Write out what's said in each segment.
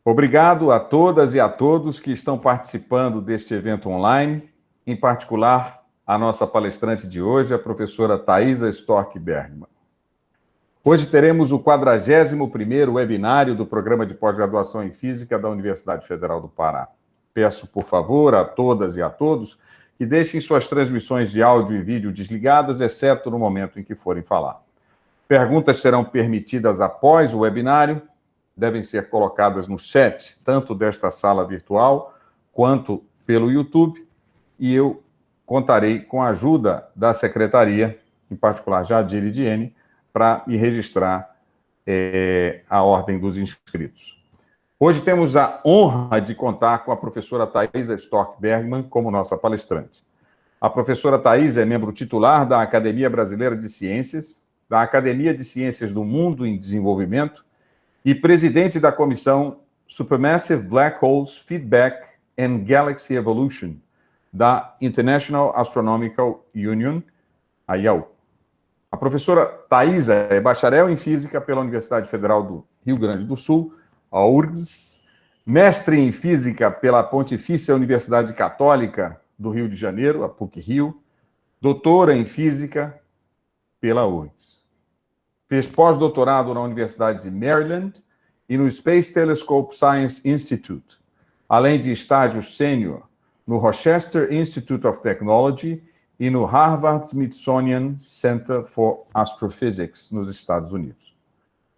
Obrigado a todas e a todos que estão participando deste evento online, em particular a nossa palestrante de hoje, a professora Thaisa Storck Bergmann. Hoje teremos o 41º webinário do Programa de Pós-Graduação em Física da Universidade Federal do Pará. Peço, por favor, a todas e a todos que deixem suas transmissões de áudio e vídeo desligadas, exceto no momento em que forem falar. Perguntas serão permitidas após o webinário, devem ser colocadas no chat, tanto desta sala virtual, quanto pelo YouTube, e eu contarei com a ajuda da secretaria, em particular Jadir e Diene, para me registrar a ordem dos inscritos. Hoje temos a honra de contar com a professora Thaisa Storck Bergmann como nossa palestrante. A professora Thaisa é membro titular da Academia Brasileira de Ciências, da Academia de Ciências do Mundo em Desenvolvimento e presidente da comissão Supermassive Black Holes Feedback and Galaxy Evolution, da International Astronomical Union, a IAU. A professora Thaisa é bacharel em Física pela Universidade Federal do Rio Grande do Sul, a URGS, mestre em Física pela Pontifícia Universidade Católica do Rio de Janeiro, a PUC-Rio, doutora em Física pela URGS. Fez pós-doutorado na Universidade de Maryland e no Space Telescope Science Institute, além de estágios sênior no Rochester Institute of Technology e no Harvard-Smithsonian Center for Astrophysics, nos Estados Unidos.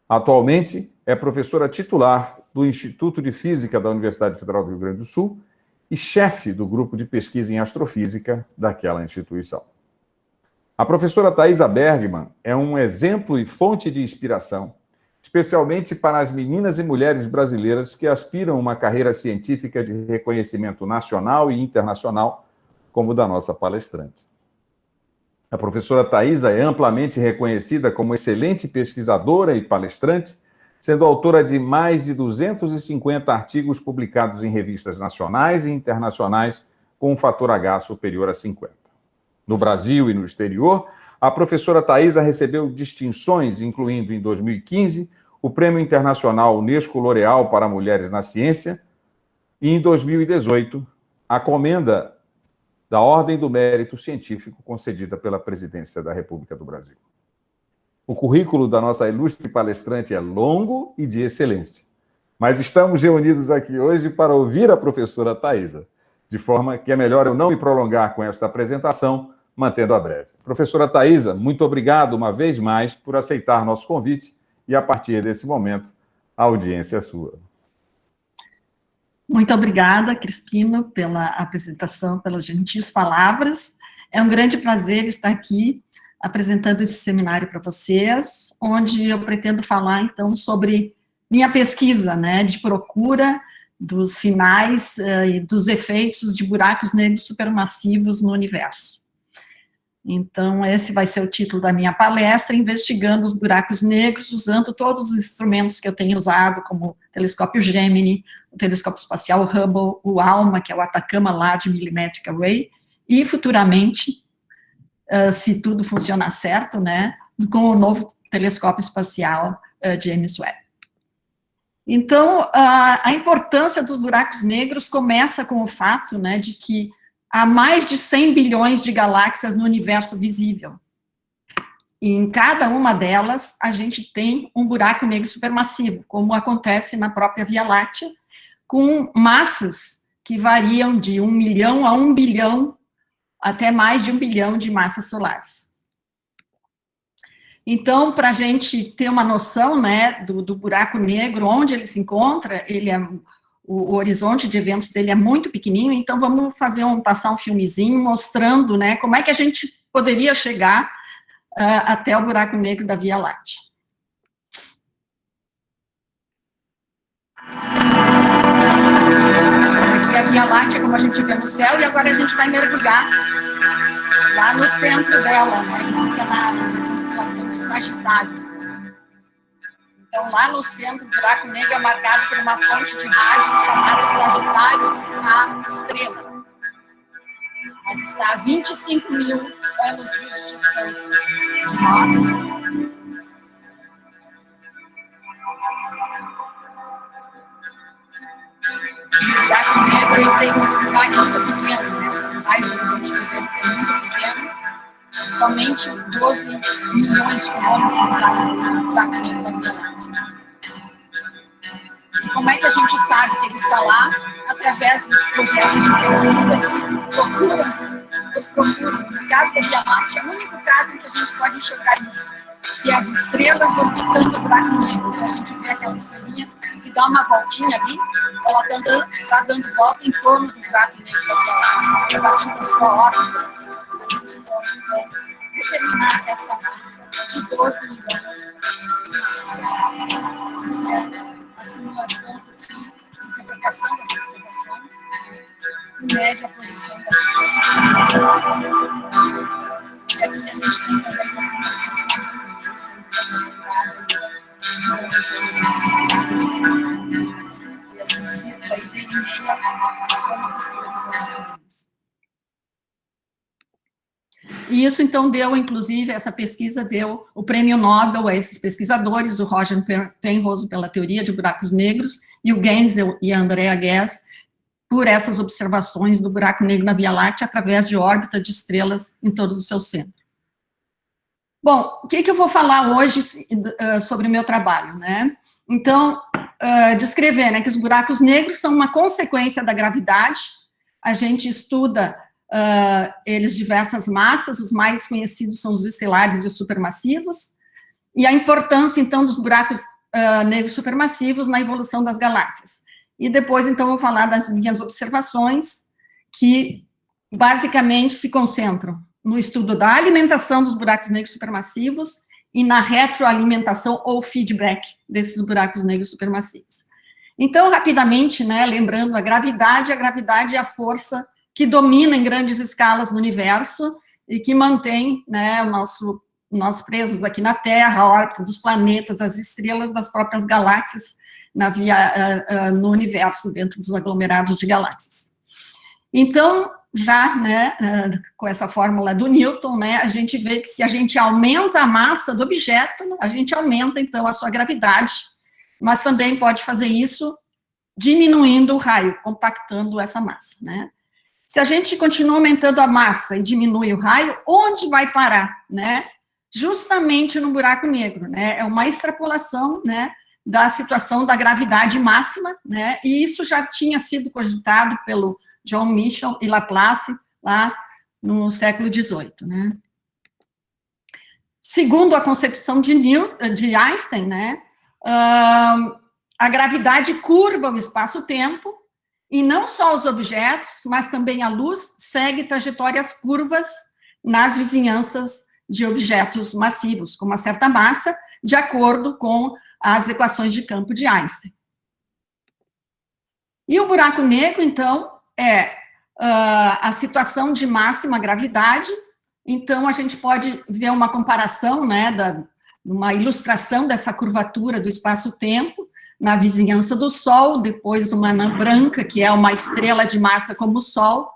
Atualmente, é professora titular do Instituto de Física da Universidade Federal do Rio Grande do Sul e chefe do grupo de pesquisa em astrofísica daquela instituição. A professora Thaisa Bergmann é um exemplo e fonte de inspiração, especialmente para as meninas e mulheres brasileiras que aspiram a uma carreira científica de reconhecimento nacional e internacional, como o da nossa palestrante. A professora Thaisa é amplamente reconhecida como excelente pesquisadora e palestrante, sendo autora de mais de 250 artigos publicados em revistas nacionais e internacionais com um fator H superior a 50. No Brasil e no exterior, a professora Thaisa recebeu distinções, incluindo, em 2015, o Prêmio Internacional Unesco L'Oréal para Mulheres na Ciência e, em 2018, a Comenda da Ordem do Mérito Científico concedida pela Presidência da República do Brasil. O currículo da nossa ilustre palestrante é longo e de excelência, mas estamos reunidos aqui hoje para ouvir a professora Thaisa, de forma que é melhor eu não me prolongar com esta apresentação, mantendo-a breve. Professora Thaisa, muito obrigado uma vez mais por aceitar nosso convite e, a partir desse momento, a audiência é sua. Muito obrigada, Crispino, pela apresentação, pelas gentis palavras. É um grande prazer estar aqui apresentando esse seminário para vocês, onde eu pretendo falar, então, sobre minha pesquisa, né, de procura dos sinais e dos efeitos de buracos negros supermassivos no universo. Então, esse vai ser o título da minha palestra, investigando os buracos negros, usando todos os instrumentos que eu tenho usado, como o telescópio Gemini, o telescópio espacial Hubble, o ALMA, que é o Atacama Large Millimetric Array, e futuramente, se tudo funcionar certo, né, com o novo telescópio espacial James Webb. Então, a importância dos buracos negros começa com o fato, né, de que há mais de 100 bilhões de galáxias no universo visível. E em cada uma delas, a gente tem um buraco negro supermassivo, como acontece na própria Via Láctea, com massas que variam de 1 milhão a 1 bilhão, até mais de 1 bilhão de massas solares. Então, para a gente ter uma noção, né, do buraco negro, onde ele se encontra, o horizonte de eventos dele é muito pequenininho, então vamos passar um filmezinho mostrando, né, como é que a gente poderia chegar até o buraco negro da Via Láctea. Aqui é a Via Láctea, como a gente vê no céu, e agora a gente vai mergulhar lá no centro dela, né, que fica na constelação de Sagitários. Então, lá no centro, o buraco negro é marcado por uma fonte de rádio chamada Sagitários A Estrela. Mas está a 25 mil anos-luz de distância de nós. buraco negro ele tem um raio muito pequeno, né? Esse raio do horizonte de eventos é muito pequeno, somente 12 milhões de quilômetros, no caso do buraco negro da Via Láctea. E como é que a gente sabe que ele está lá? Através dos projetos de pesquisa que procuram. No caso da Via Láctea, é o único caso em que a gente pode enxergar isso, que é as estrelas orbitando o buraco negro. Então, a gente vê aquela estrelinha que dá uma voltinha ali, ela está dando volta em torno do buraco negro da Via Láctea. A partir da sua órbita, a gente pode, então, determinar essa massa de 12 milhões de massas solares. Aqui é a simulação a interpretação das observações, que mede a posição das estrelas. E aqui a gente tem também uma simulação de uma convivência calculada e esse ciclo aí delineia a soma do seu horizonte de luz. E isso, então, inclusive, essa pesquisa deu o prêmio Nobel a esses pesquisadores, o Roger Penrose pela teoria de buracos negros, e o Genzel e a Andrea Ghez por essas observações do buraco negro na Via Láctea através de órbita de estrelas em torno do seu centro. Bom, o que eu vou falar hoje sobre o meu trabalho, né? Então, descrever, né, que os buracos negros são uma consequência da gravidade. A gente estuda eles diversas massas, os mais conhecidos são os estelares e os supermassivos, e a importância, então, dos buracos negros supermassivos na evolução das galáxias. E depois, então, eu vou falar das minhas observações, que basicamente se concentram no estudo da alimentação dos buracos negros supermassivos e na retroalimentação ou feedback desses buracos negros supermassivos. Então, rapidamente, né, lembrando a gravidade é a força que domina em grandes escalas no universo e que mantém, né, nós presos aqui na Terra, a órbita dos planetas, das estrelas, das próprias galáxias no universo, dentro dos aglomerados de galáxias. Então, já, né, com essa fórmula do Newton, né, a gente vê que se a gente aumenta a massa do objeto, a gente aumenta, então, a sua gravidade, mas também pode fazer isso diminuindo o raio, compactando essa massa, né. Se a gente continua aumentando a massa e diminui o raio, onde vai parar, né? Justamente no buraco negro, né? É uma extrapolação, né, da situação da gravidade máxima, né? E isso já tinha sido cogitado pelo John Michell e Laplace lá no século XVIII, né? Segundo a concepção de Einstein, né, a gravidade curva o espaço-tempo. E não só os objetos, mas também a luz segue trajetórias curvas nas vizinhanças de objetos massivos, com uma certa massa, de acordo com as equações de campo de Einstein. E o buraco negro, então, é a situação de máxima gravidade. Então, a gente pode ver uma comparação, né, uma ilustração dessa curvatura do espaço-tempo, na vizinhança do Sol, depois de uma anã branca, que é uma estrela de massa como o Sol,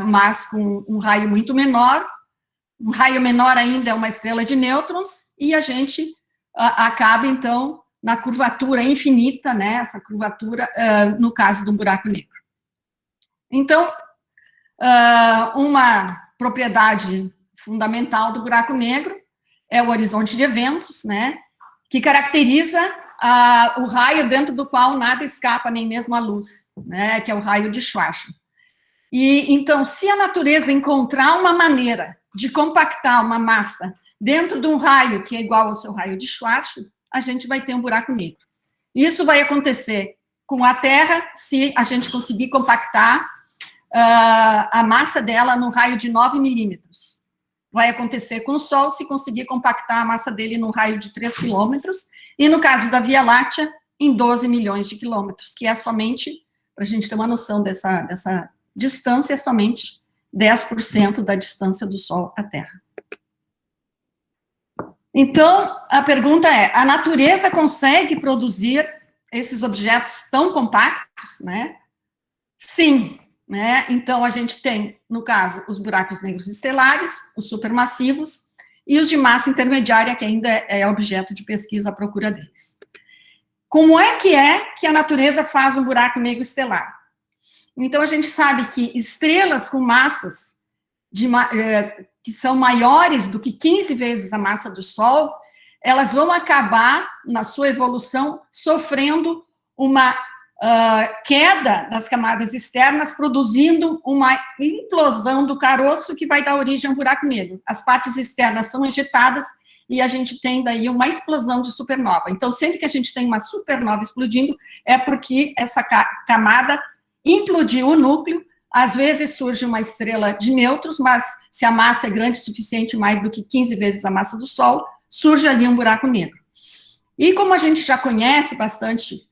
mas com um raio muito menor. Um raio menor ainda é uma estrela de nêutrons, e a gente acaba, então, na curvatura infinita, né, essa curvatura, no caso do buraco negro. Então, uma propriedade fundamental do buraco negro é o horizonte de eventos, né, que caracteriza o raio dentro do qual nada escapa, nem mesmo a luz, né, que é o raio de Schwarzschild. E, então, se a natureza encontrar uma maneira de compactar uma massa dentro de um raio que é igual ao seu raio de Schwarzschild, a gente vai ter um buraco negro. Isso vai acontecer com a Terra se a gente conseguir compactar a massa dela no raio de 9 milímetros. Vai acontecer com o Sol se conseguir compactar a massa dele num raio de 3 quilômetros, e no caso da Via Láctea, em 12 milhões de quilômetros, que é somente, para a gente ter uma noção dessa distância, é somente 10% da distância do Sol à Terra. Então, a pergunta é, a natureza consegue produzir esses objetos tão compactos, né? Sim. Né? Então, a gente tem, no caso, os buracos negros estelares, os supermassivos, e os de massa intermediária, que ainda é objeto de pesquisa à procura deles. como é que a natureza faz um buraco negro estelar? Então, a gente sabe que estrelas com massas que são maiores do que 15 vezes a massa do Sol, elas vão acabar, na sua evolução, sofrendo uma queda das camadas externas, produzindo uma implosão do caroço que vai dar origem a um buraco negro. As partes externas são ejetadas e a gente tem daí uma explosão de supernova. Então, sempre que a gente tem uma supernova explodindo, é porque essa camada implodiu o núcleo. Às vezes surge uma estrela de nêutrons, mas se a massa é grande o suficiente, mais do que 15 vezes a massa do Sol, surge ali um buraco negro. E como a gente já conhece bastante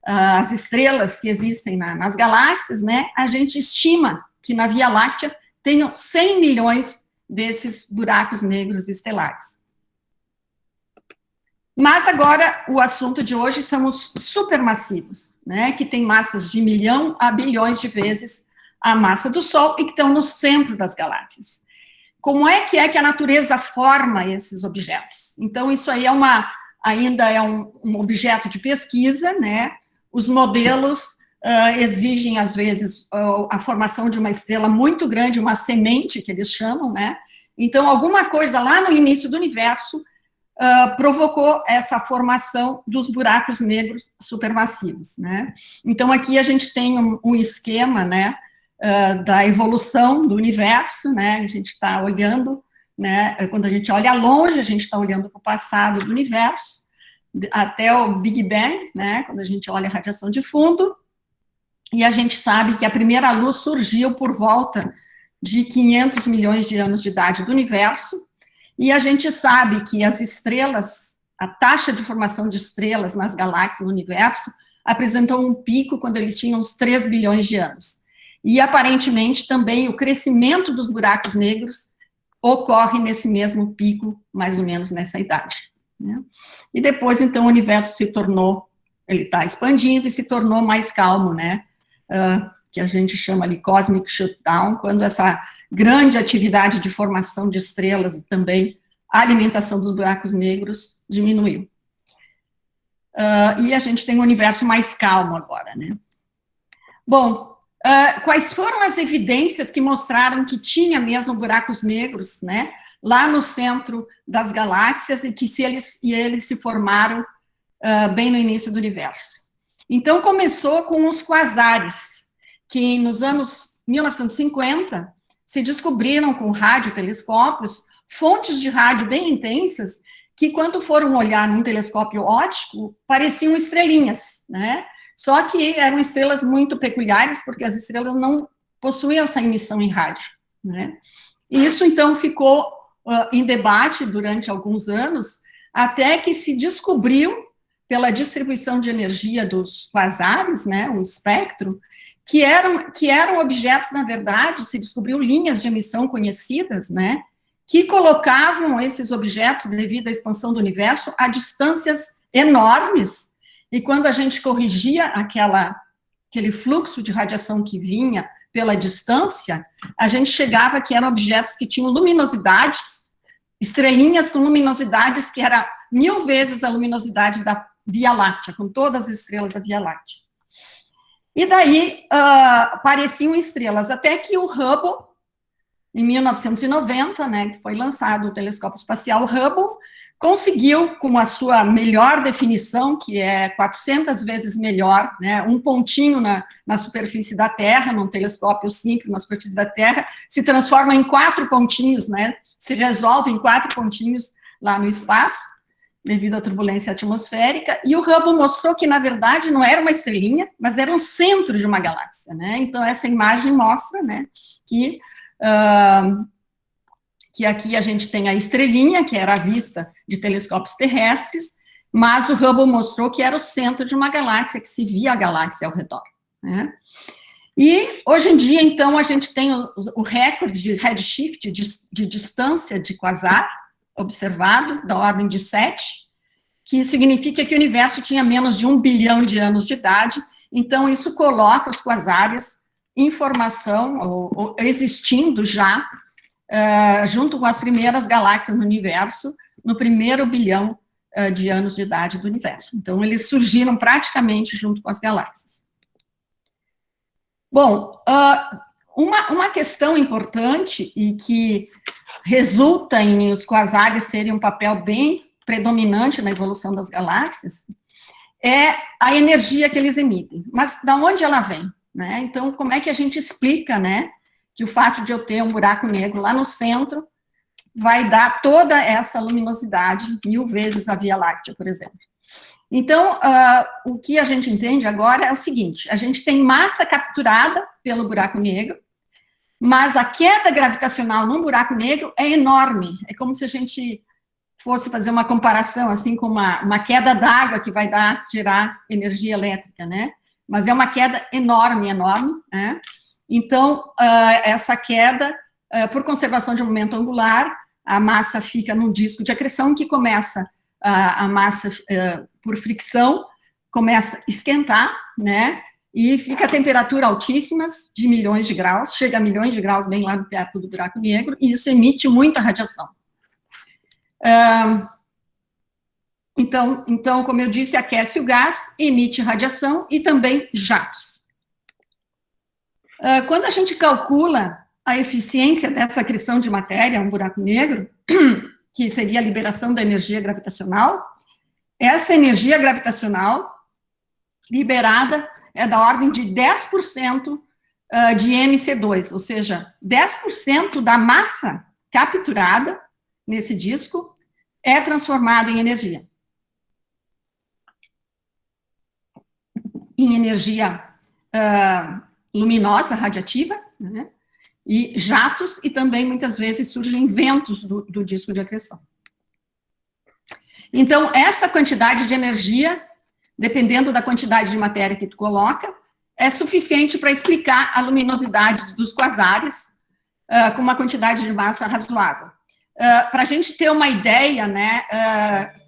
as estrelas que existem nas galáxias, né, a gente estima que na Via Láctea tenham 100 milhões desses buracos negros estelares. Mas agora o assunto de hoje são os supermassivos, né, que têm massas de 1 milhão a bilhões de vezes a massa do Sol e que estão no centro das galáxias. Como é que a natureza forma esses objetos? Então, isso aí ainda é um objeto de pesquisa, né? Os modelos exigem, às vezes, a formação de uma estrela muito grande, uma semente, que eles chamam, né? Então, alguma coisa lá no início do universo provocou essa formação dos buracos negros supermassivos, né? Então, aqui a gente tem um esquema, né, da evolução do universo, né? A gente está olhando, né? Quando a gente olha longe, a gente está olhando para o passado do universo, até o Big Bang, né? Quando a gente olha a radiação de fundo, e a gente sabe que a primeira luz surgiu por volta de 500 milhões de anos de idade do universo, e a gente sabe que as estrelas, a taxa de formação de estrelas nas galáxias no universo, apresentou um pico quando ele tinha uns 3 bilhões de anos. E, aparentemente, também o crescimento dos buracos negros ocorre nesse mesmo pico, mais ou menos nessa idade, né? E depois, então, o universo ele está expandindo e se tornou mais calmo, né? Que a gente chama ali cosmic shutdown, quando essa grande atividade de formação de estrelas e também a alimentação dos buracos negros diminuiu. E a gente tem um universo mais calmo agora, né? Bom, quais foram as evidências que mostraram que tinha mesmo buracos negros, né, lá no centro das galáxias e que eles se formaram bem no início do universo? Então, começou com os quasares, que nos anos 1950 se descobriram com radiotelescópios fontes de rádio bem intensas que, quando foram olhar num telescópio óptico, pareciam estrelinhas, né? Só que eram estrelas muito peculiares, porque as estrelas não possuíam essa emissão em rádio, né? E isso, então, ficou em debate durante alguns anos, até que se descobriu, pela distribuição de energia dos quasares, né, o espectro, que eram objetos, na verdade, se descobriu linhas de emissão conhecidas, né, que colocavam esses objetos, devido à expansão do universo, a distâncias enormes. E quando a gente corrigia aquele fluxo de radiação que vinha pela distância, a gente chegava que eram objetos que tinham luminosidades, estrelinhas com luminosidades que era 1000 vezes a luminosidade da Via Láctea, com todas as estrelas da Via Láctea. E daí apareciam estrelas, até que o Hubble, em 1990, né, que foi lançado o telescópio espacial Hubble, conseguiu, com a sua melhor definição, que é 400 vezes melhor, né, um pontinho na superfície da Terra, num telescópio simples na superfície da Terra, se transforma em 4 pontinhos, né, se resolve em 4 pontinhos lá no espaço, devido à turbulência atmosférica, e o Hubble mostrou que, na verdade, não era uma estrelinha, mas era um centro de uma galáxia, né? Então, essa imagem mostra, né, que aqui a gente tem a estrelinha, que era a vista de telescópios terrestres, mas o Hubble mostrou que era o centro de uma galáxia, que se via a galáxia ao redor, né? E, hoje em dia, então, a gente tem o recorde de redshift, de distância de quasar, observado, da ordem de 7, que significa que o universo tinha menos de 1 bilhão de anos de idade. Então, isso coloca os quasares em formação, ou existindo já, junto com as primeiras galáxias no universo, no primeiro bilhão de anos de idade do universo. Então, eles surgiram praticamente junto com as galáxias. Bom, uma questão importante e que resulta em os quasares terem um papel bem predominante na evolução das galáxias é a energia que eles emitem. Mas da onde ela vem? Né? Então, como é que a gente explica, né, que o fato de eu ter um buraco negro lá no centro vai dar toda essa luminosidade 1000 vezes a Via Láctea, por exemplo? Então, o que a gente entende agora é o seguinte: a gente tem massa capturada pelo buraco negro, mas a queda gravitacional num buraco negro é enorme. É como se a gente fosse fazer uma comparação, assim, com uma queda d'água que vai gerar energia elétrica, né? Mas é uma queda enorme, né? Então, essa queda, por conservação de momento angular, a massa fica num disco de acreção que começa, a massa, por fricção, começa a esquentar, né? E fica a temperatura altíssimas, de milhões de graus, chega a milhões de graus bem lá perto do buraco negro, e isso emite muita radiação. Então, como eu disse, aquece o gás, emite radiação e também jatos. Quando a gente calcula a eficiência dessa acreção de matéria, um buraco negro, que seria a liberação da energia gravitacional, essa energia gravitacional liberada é da ordem de 10% de MC2, ou seja, 10% da massa capturada nesse disco é transformada em energia. Em energia luminosa, radiativa, né? E jatos, e também, muitas vezes, surgem ventos do disco de acreção. Então, essa quantidade de energia, dependendo da quantidade de matéria que tu coloca, é suficiente para explicar a luminosidade dos quasares com uma quantidade de massa razoável. Para a gente ter uma ideia, né,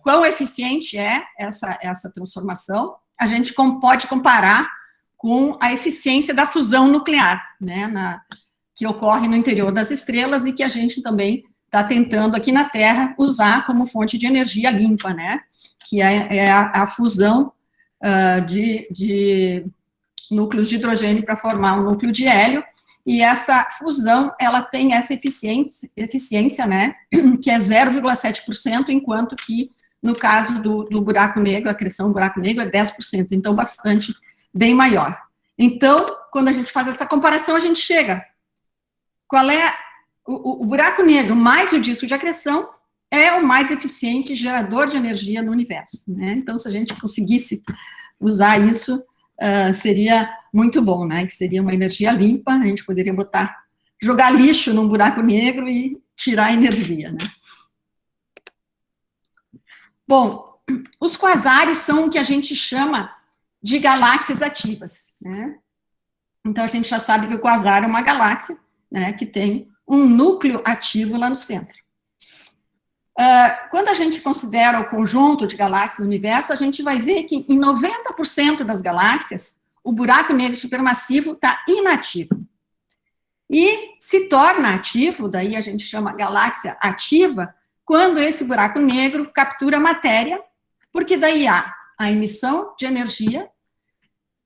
quão eficiente é essa transformação, a gente pode comparar com a eficiência da fusão nuclear, né, que ocorre no interior das estrelas e que a gente também está tentando aqui na Terra usar como fonte de energia limpa, né, que é a fusão de núcleos de hidrogênio para formar um núcleo de hélio, e essa fusão, ela tem essa eficiência, né, que é 0,7%, enquanto que, no caso do buraco negro, a acreção do buraco negro é 10%, então bem maior. Então, quando a gente faz essa comparação, a gente chega. Qual é o buraco negro mais o disco de acreção é o mais eficiente gerador de energia no universo, né? Então, se a gente conseguisse usar isso, seria muito bom, né? Que seria uma energia limpa, a gente poderia jogar lixo num buraco negro e tirar energia, né? Bom, os quasares são o que a gente chama de galáxias ativas, né? Então, a gente já sabe que o quasar é uma galáxia, né, que tem um núcleo ativo lá no centro. Quando a gente considera o conjunto de galáxias no universo, a gente vai ver que em 90% das galáxias, o buraco negro supermassivo está inativo. E se torna ativo, daí a gente chama galáxia ativa, quando esse buraco negro captura matéria, porque daí há a emissão de energia,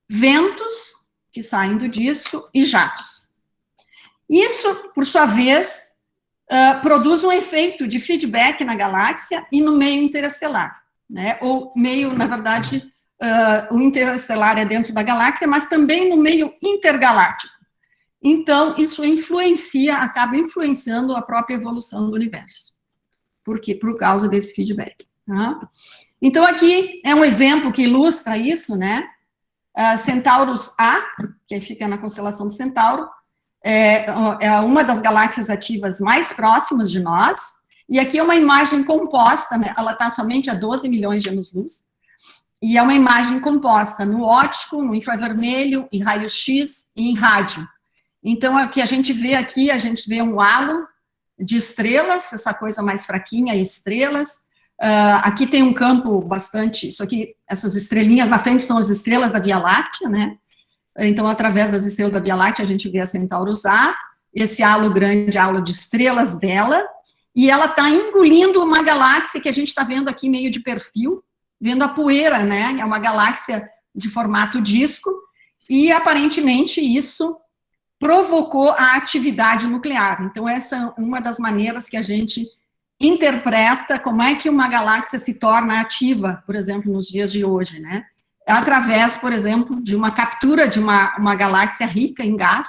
ventos que saem do disco e jatos. Isso, por sua vez, produz um efeito de feedback na galáxia e no meio interestelar, né? Ou meio, na verdade, o interestelar é dentro da galáxia, mas também no meio intergaláctico. Então, isso acaba influenciando a própria evolução do universo. Por quê? Por causa desse feedback. Tá? Então, aqui é um exemplo que ilustra isso, né? Centaurus A, que fica na constelação do Centauro, é uma das galáxias ativas mais próximas de nós, e aqui é uma imagem composta, né? Ela está somente a 12 milhões de anos-luz, e é uma imagem composta no óptico, no infravermelho, em raio-x e em rádio. Então, o que a gente vê aqui, a gente vê um halo de estrelas, essa coisa mais fraquinha, estrelas. Aqui tem um campo bastante, essas estrelinhas na frente são as estrelas da Via Láctea, né? Então, através das estrelas da Via Láctea, a gente vê a Centaurus A, esse halo grande, halo de estrelas dela, e ela está engolindo uma galáxia que a gente está vendo aqui meio de perfil, vendo a poeira, né? É uma galáxia de formato disco, e aparentemente isso provocou a atividade nuclear. Então, essa é uma das maneiras que a gente interpreta como é que uma galáxia se torna ativa, por exemplo, nos dias de hoje, né? Através, por exemplo, de uma captura de uma galáxia rica em gás,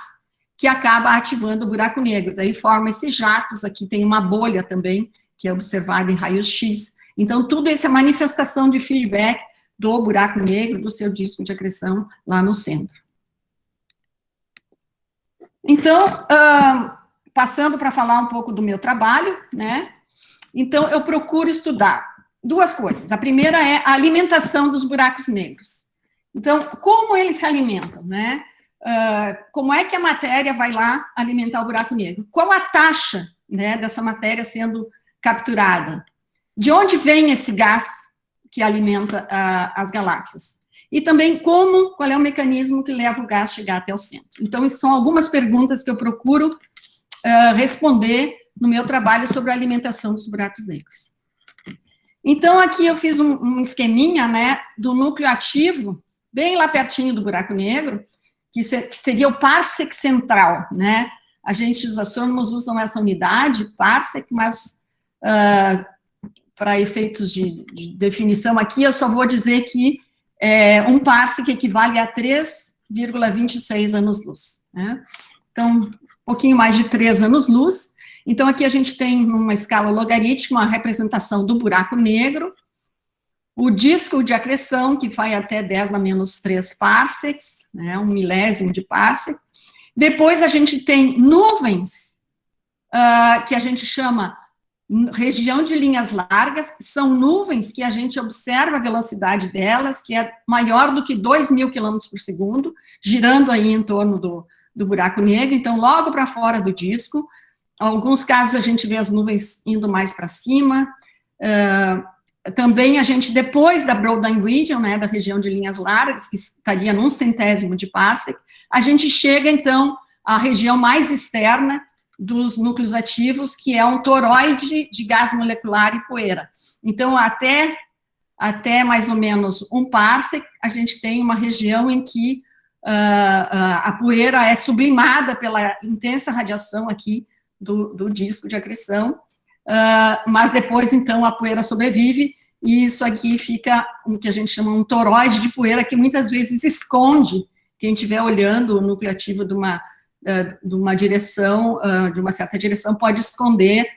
que acaba ativando o buraco negro. Daí forma esses jatos, aqui tem uma bolha também, que é observada em raios-x. Então, tudo isso é manifestação de feedback do buraco negro, do seu disco de acreção lá no centro. Então, passando para falar um pouco do meu trabalho, né? Então, eu procuro estudar duas coisas. A primeira é a alimentação dos buracos negros. Então, como eles se alimentam, né? Como é que a matéria vai lá alimentar o buraco negro? Qual a taxa, né, dessa matéria sendo capturada? De onde vem esse gás que alimenta as galáxias? E também qual é o mecanismo que leva o gás a chegar até o centro? Então, isso são algumas perguntas que eu procuro responder no meu trabalho sobre a alimentação dos buracos negros. Então, aqui eu fiz um esqueminha, né, do núcleo ativo, bem lá pertinho do buraco negro, que seria o parsec central, né? Os astrônomos usam essa unidade, parsec, mas para efeitos de definição aqui, eu só vou dizer que um parsec equivale a 3,26 anos-luz, né? Então, um pouquinho mais de 3 anos-luz. Então, aqui a gente tem, numa escala logarítmica, uma representação do buraco negro, o disco de acreção, que vai até 10 a menos 3 parsecs, né, 1 milésimo de parsec. Depois a gente tem nuvens, que a gente chama região de linhas largas, que são nuvens que a gente observa a velocidade delas, que é maior do que 2.000 km por segundo, girando aí em torno do buraco negro, então logo para fora do disco. Em alguns casos a gente vê as nuvens indo mais para cima. Também a gente, depois da Broadline Region, né, da região de linhas largas, que estaria num centésimo de parsec, a gente chega, então, à região mais externa dos núcleos ativos, que é um toroide de gás molecular e poeira. Então, até mais ou menos 1 parsec, a gente tem uma região em que a poeira é sublimada pela intensa radiação aqui do disco de acreção, mas depois, então, a poeira sobrevive, e isso aqui fica o que a gente chama um toroide de poeira, que muitas vezes esconde quem estiver olhando o núcleo ativo de uma direção, de uma certa direção, pode esconder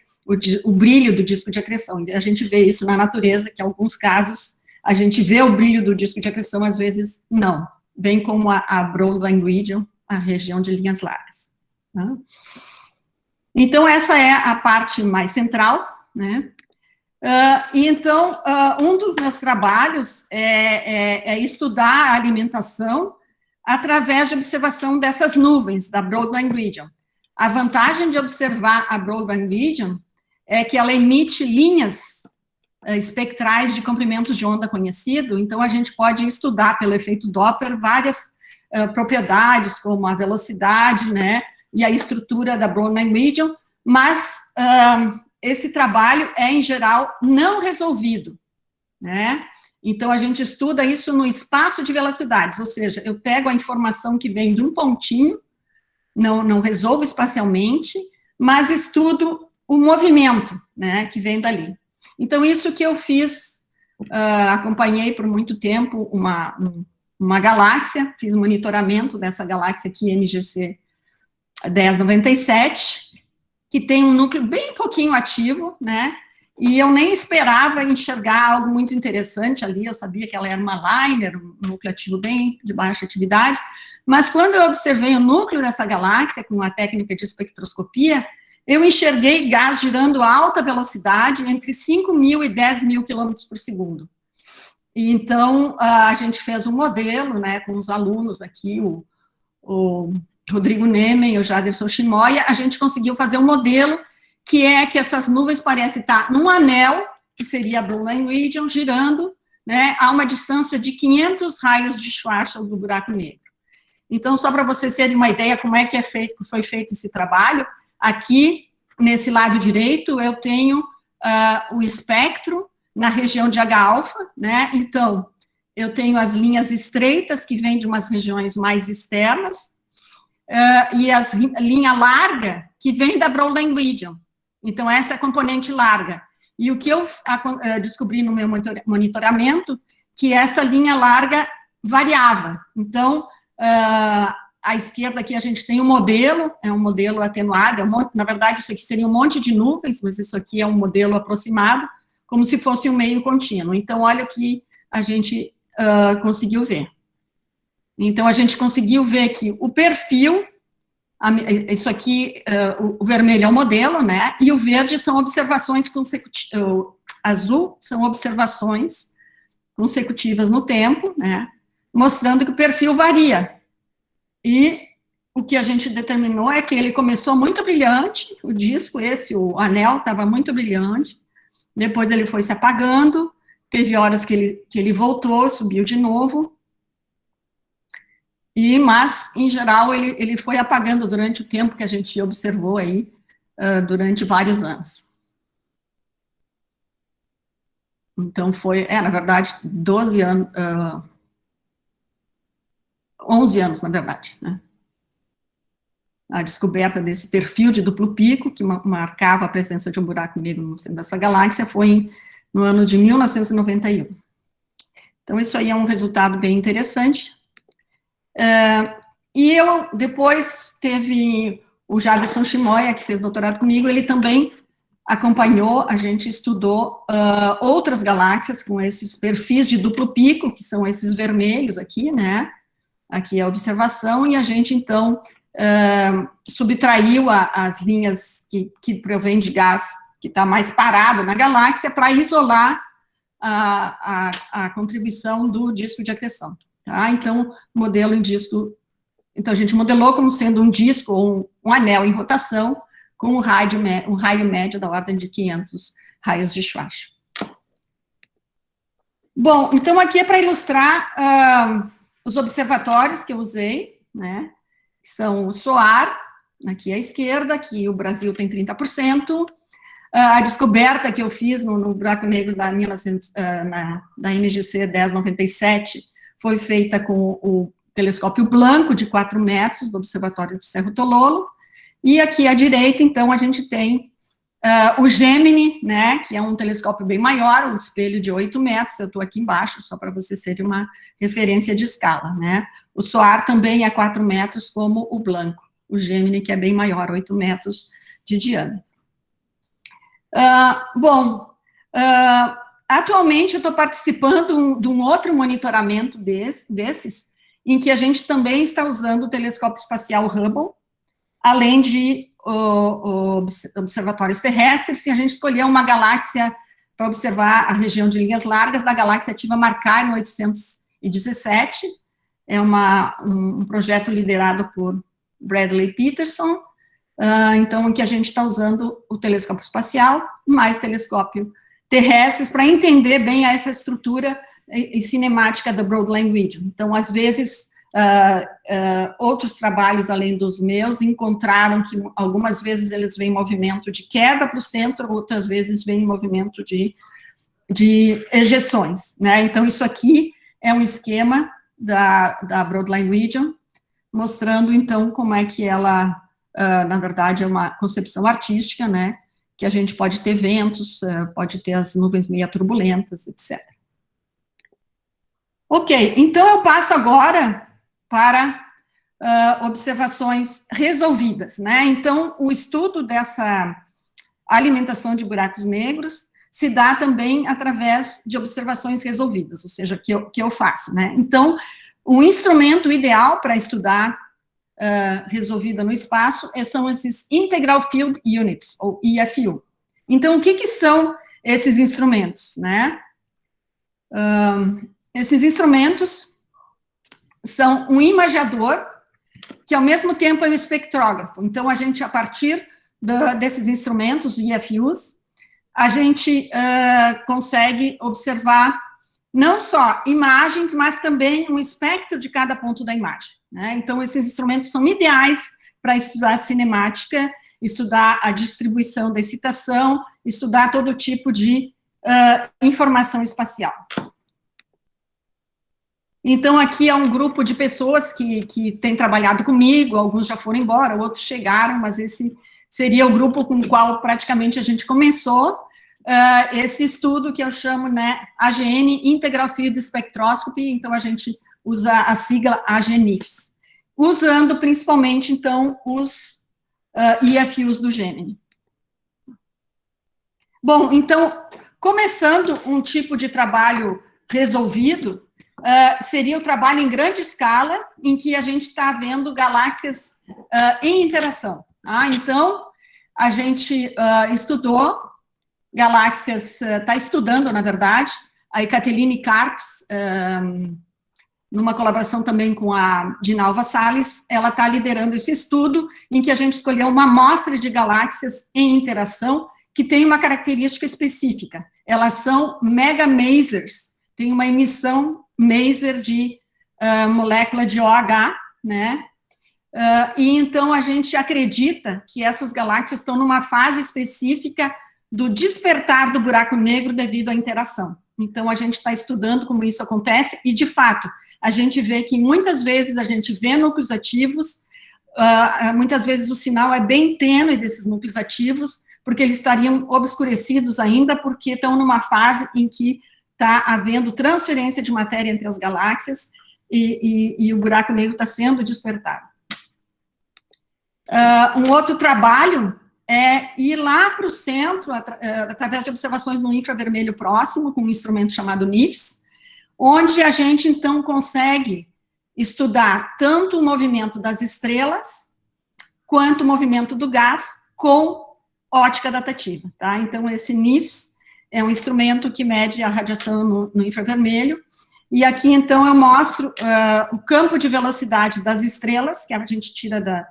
o brilho do disco de acreção. A gente vê isso na natureza, que em alguns casos a gente vê o brilho do disco de acreção, às vezes não, bem como a Broadline Region, a região de linhas largas. Tá? Então, essa é a parte mais central, né? E então, um dos meus trabalhos é estudar a alimentação através de observação dessas nuvens da Broadline Region. A vantagem de observar a Broadline Region é que ela emite linhas espectrais de comprimentos de onda conhecido, então a gente pode estudar pelo efeito Doppler várias propriedades, como a velocidade, né, e a estrutura da Broadline Region, mas esse trabalho é, em geral, não resolvido, né? Então, a gente estuda isso no espaço de velocidades, ou seja, eu pego a informação que vem de um pontinho, não resolvo espacialmente, mas estudo o movimento, né, que vem dali. Então, isso que eu fiz, acompanhei por muito tempo uma galáxia, fiz monitoramento dessa galáxia aqui, NGC 1097, que tem um núcleo bem pouquinho ativo, né, e eu nem esperava enxergar algo muito interessante ali, eu sabia que ela era uma liner, um núcleo ativo bem de baixa atividade, mas quando eu observei o núcleo dessa galáxia, com a técnica de espectroscopia, eu enxerguei gás girando a alta velocidade, entre 5.000 e 10.000 km por segundo. E então, a gente fez um modelo, né, com os alunos aqui, o Rodrigo Nemen e o Jaderson Shimoya, a gente conseguiu fazer um modelo que é que essas nuvens parecem estar num anel, que seria a Broadline Region, girando, né, a uma distância de 500 raios de Schwarzschild do buraco negro. Então, só para vocês terem uma ideia como é que foi feito esse trabalho, aqui nesse lado direito, eu tenho o espectro na região de H-alfa, né? Então, eu tenho as linhas estreitas, que vêm de umas regiões mais externas, e a linha larga, que vem da Broadline Region. Então, essa é a componente larga. E o que eu descobri no meu monitoramento, que essa linha larga variava. Então, à esquerda aqui a gente tem um modelo, é um modelo atenuado, na verdade isso aqui seria um monte de nuvens, mas isso aqui é um modelo aproximado, como se fosse um meio contínuo. Então, olha o que a gente conseguiu ver. Então, a gente conseguiu ver que o perfil, isso aqui, o vermelho é o modelo, né, e o verde são observações consecutivas, o azul são observações consecutivas no tempo, né, mostrando que o perfil varia. E o que a gente determinou é que ele começou muito brilhante, o disco, o anel estava muito brilhante, depois ele foi se apagando, teve horas que ele voltou, subiu de novo, mas, em geral, ele foi apagando durante o tempo que a gente observou aí, durante vários anos. Então, na verdade, 12 anos, 11 anos, na verdade, né? A descoberta desse perfil de duplo pico, que marcava a presença de um buraco negro no centro dessa galáxia, foi no ano de 1991. Então, isso aí é um resultado bem interessante. E depois teve o Jaderson Shimoya, que fez doutorado comigo, ele também acompanhou, a gente estudou outras galáxias com esses perfis de duplo pico, que são esses vermelhos aqui, né? Aqui é a observação, e a gente, então, subtraiu as linhas que provém de gás que está mais parado na galáxia para isolar a contribuição do disco de acreção. Tá? Então, modelo em disco, então a gente modelou como sendo um disco ou um anel em rotação com um raio médio da ordem de 500 raios de Schwarzschild. Bom, então aqui é para ilustrar os observatórios que eu usei, né, que são o SOAR, aqui à esquerda, aqui o Brasil tem 30%, a descoberta que eu fiz no buraco negro da NGC 1097 foi feita com o telescópio Blanco, de 4 metros, do Observatório de Cerro Tololo, e aqui à direita, então, a gente tem o Gemini, né, que é um telescópio bem maior, um espelho de 8 metros, eu estou aqui embaixo, só para vocês terem uma referência de escala, né. O SOAR também é 4 metros, como o Blanco, o Gemini, que é bem maior, 8 metros de diâmetro. Atualmente eu estou participando de um outro monitoramento desses, em que a gente também está usando o telescópio espacial Hubble, além de observatórios terrestres, e a gente escolheu uma galáxia para observar a região de linhas largas da galáxia ativa Markar em 817, é um projeto liderado por Bradley Peterson, então, em que a gente está usando o telescópio espacial, mais telescópio terrestres, para entender bem essa estrutura e cinemática da Broadline Region. Então, às vezes, outros trabalhos, além dos meus, encontraram que, algumas vezes, eles vêm em movimento de queda para o centro, outras vezes vêm em movimento de ejeções, né? Então, isso aqui é um esquema da Broadline Region, mostrando, então, como é que ela... na verdade, é uma concepção artística, né, que a gente pode ter ventos, pode ter as nuvens meio turbulentas, etc. Ok, então eu passo agora para observações resolvidas, né, então o estudo dessa alimentação de buracos negros se dá também através de observações resolvidas, ou seja, que eu faço, né, então o instrumento ideal para estudar resolvida no espaço, são esses Integral Field Units, ou IFU. Então, o que são esses instrumentos, né? Esses instrumentos são um imagiador, que ao mesmo tempo é um espectrógrafo. Então, a gente, a partir desses instrumentos, IFUs, a gente consegue observar não só imagens, mas também um espectro de cada ponto da imagem, né? Então, esses instrumentos são ideais para estudar cinemática estudar a distribuição da excitação, estudar todo tipo de informação espacial. Então, aqui é um grupo de pessoas que tem trabalhado comigo, alguns já foram embora, outros chegaram, mas esse seria o grupo com o qual praticamente a gente começou esse estudo que eu chamo, né, AGN Integral Field Spectroscopy, então a gente usa a sigla AGNIFS, usando principalmente, então, os IFUs do Gemini. Bom, então, começando um tipo de trabalho resolvido, seria o trabalho em grande escala, em que a gente está vendo galáxias em interação. Então, a gente estudou galáxias, está estudando, na verdade, a Ecaterina Karps, numa colaboração também com a Dinalva Salles, ela está liderando esse estudo, em que a gente escolheu uma amostra de galáxias em interação, que tem uma característica específica. Elas são mega-masers, tem uma emissão maser de molécula de OH, né? E então a gente acredita que essas galáxias estão numa fase específica do despertar do buraco negro devido à interação. Então a gente está estudando como isso acontece, e de fato, a gente vê que muitas vezes a gente vê núcleos ativos, muitas vezes o sinal é bem tênue desses núcleos ativos, porque eles estariam obscurecidos ainda, porque estão numa fase em que está havendo transferência de matéria entre as galáxias, e o buraco negro está sendo despertado. Um outro trabalho é ir lá para o centro, através de observações no infravermelho próximo, com um instrumento chamado NIFS, onde a gente, então, consegue estudar tanto o movimento das estrelas, quanto o movimento do gás, com ótica datativa, tá? Então, esse NIFS é um instrumento que mede a radiação no infravermelho, e aqui, então, eu mostro o campo de velocidade das estrelas, que a gente tira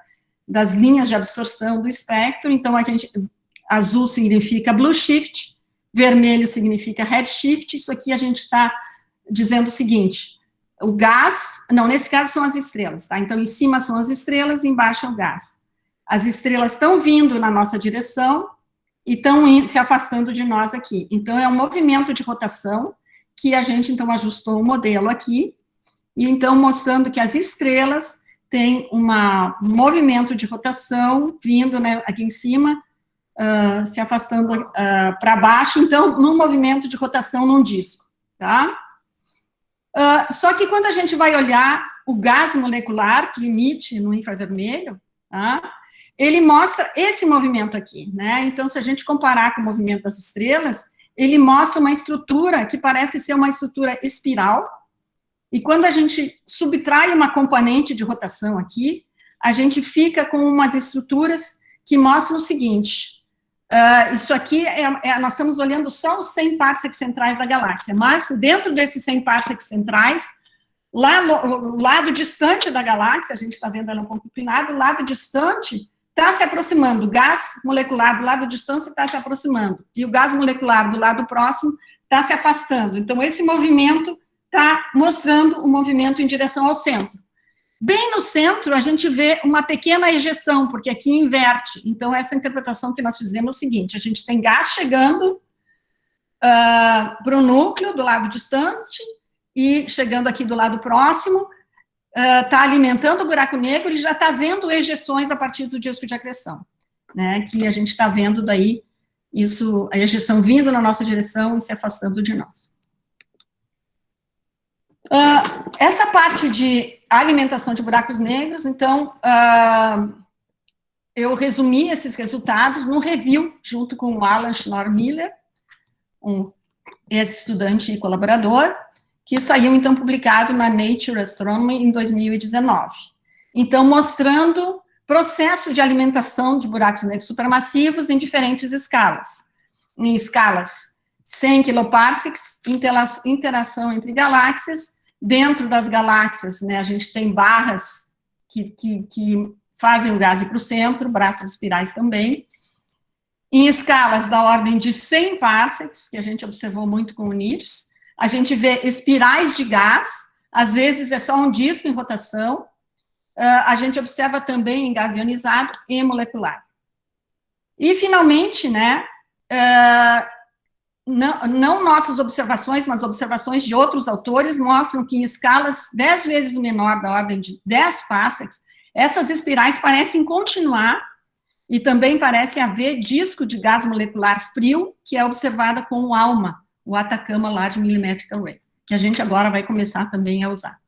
das linhas de absorção do espectro. Então, azul significa blue shift, vermelho significa red shift. Isso aqui a gente está dizendo o seguinte: o gás, não, nesse caso são as estrelas, tá? Então, em cima são as estrelas, embaixo é o gás. As estrelas estão vindo na nossa direção e estão se afastando de nós aqui. Então, é um movimento de rotação que a gente, então, ajustou o modelo aqui, e então mostrando que as estrelas tem um movimento de rotação vindo, né, aqui em cima, se afastando para baixo, então, num movimento de rotação num disco, tá? Só que quando a gente vai olhar o gás molecular que emite no infravermelho, tá? Ele mostra esse movimento aqui, né? Então, se a gente comparar com o movimento das estrelas, ele mostra uma estrutura que parece ser uma estrutura espiral. E quando a gente subtrai uma componente de rotação aqui, a gente fica com umas estruturas que mostram o seguinte: isso aqui, nós estamos olhando só os 100 parsecs centrais da galáxia, mas dentro desses 100 parsecs centrais, lá no lado distante da galáxia, a gente está vendo ela um pouco inclinada, o lado distante está se aproximando, o gás molecular do lado distante está se aproximando, e o gás molecular do lado próximo está se afastando. Então, esse movimento está mostrando o movimento em direção ao centro. Bem no centro, a gente vê uma pequena ejeção, porque aqui inverte. Então, essa interpretação que nós fizemos é o seguinte: a gente tem gás chegando para o núcleo do lado distante, e chegando aqui do lado próximo, está alimentando o buraco negro e já está vendo ejeções a partir do disco de acreção, né, que a gente está vendo daí, a ejeção vindo na nossa direção e se afastando de nós. Essa parte de alimentação de buracos negros, então, eu resumi esses resultados num review, junto com o Alan Schnorr-Miller, um ex-estudante e colaborador, que saiu, então, publicado na Nature Astronomy em 2019. Então, mostrando processo de alimentação de buracos negros supermassivos em diferentes escalas. Em escalas 100 kiloparsecs, interação entre galáxias. Dentro das galáxias, né, a gente tem barras que fazem o gás ir para o centro, braços espirais também. Em escalas da ordem de 100 parsecs, que a gente observou muito com o NIFS, a gente vê espirais de gás, às vezes é só um disco em rotação. A gente observa também em gás ionizado e molecular. E, finalmente, né, não nossas observações, mas observações de outros autores mostram que em escalas 10 vezes menor, da ordem de 10 parsecs, essas espirais parecem continuar e também parece haver disco de gás molecular frio, que é observada com o ALMA, o Atacama Large Millimetric Array, que a gente agora vai começar também a usar.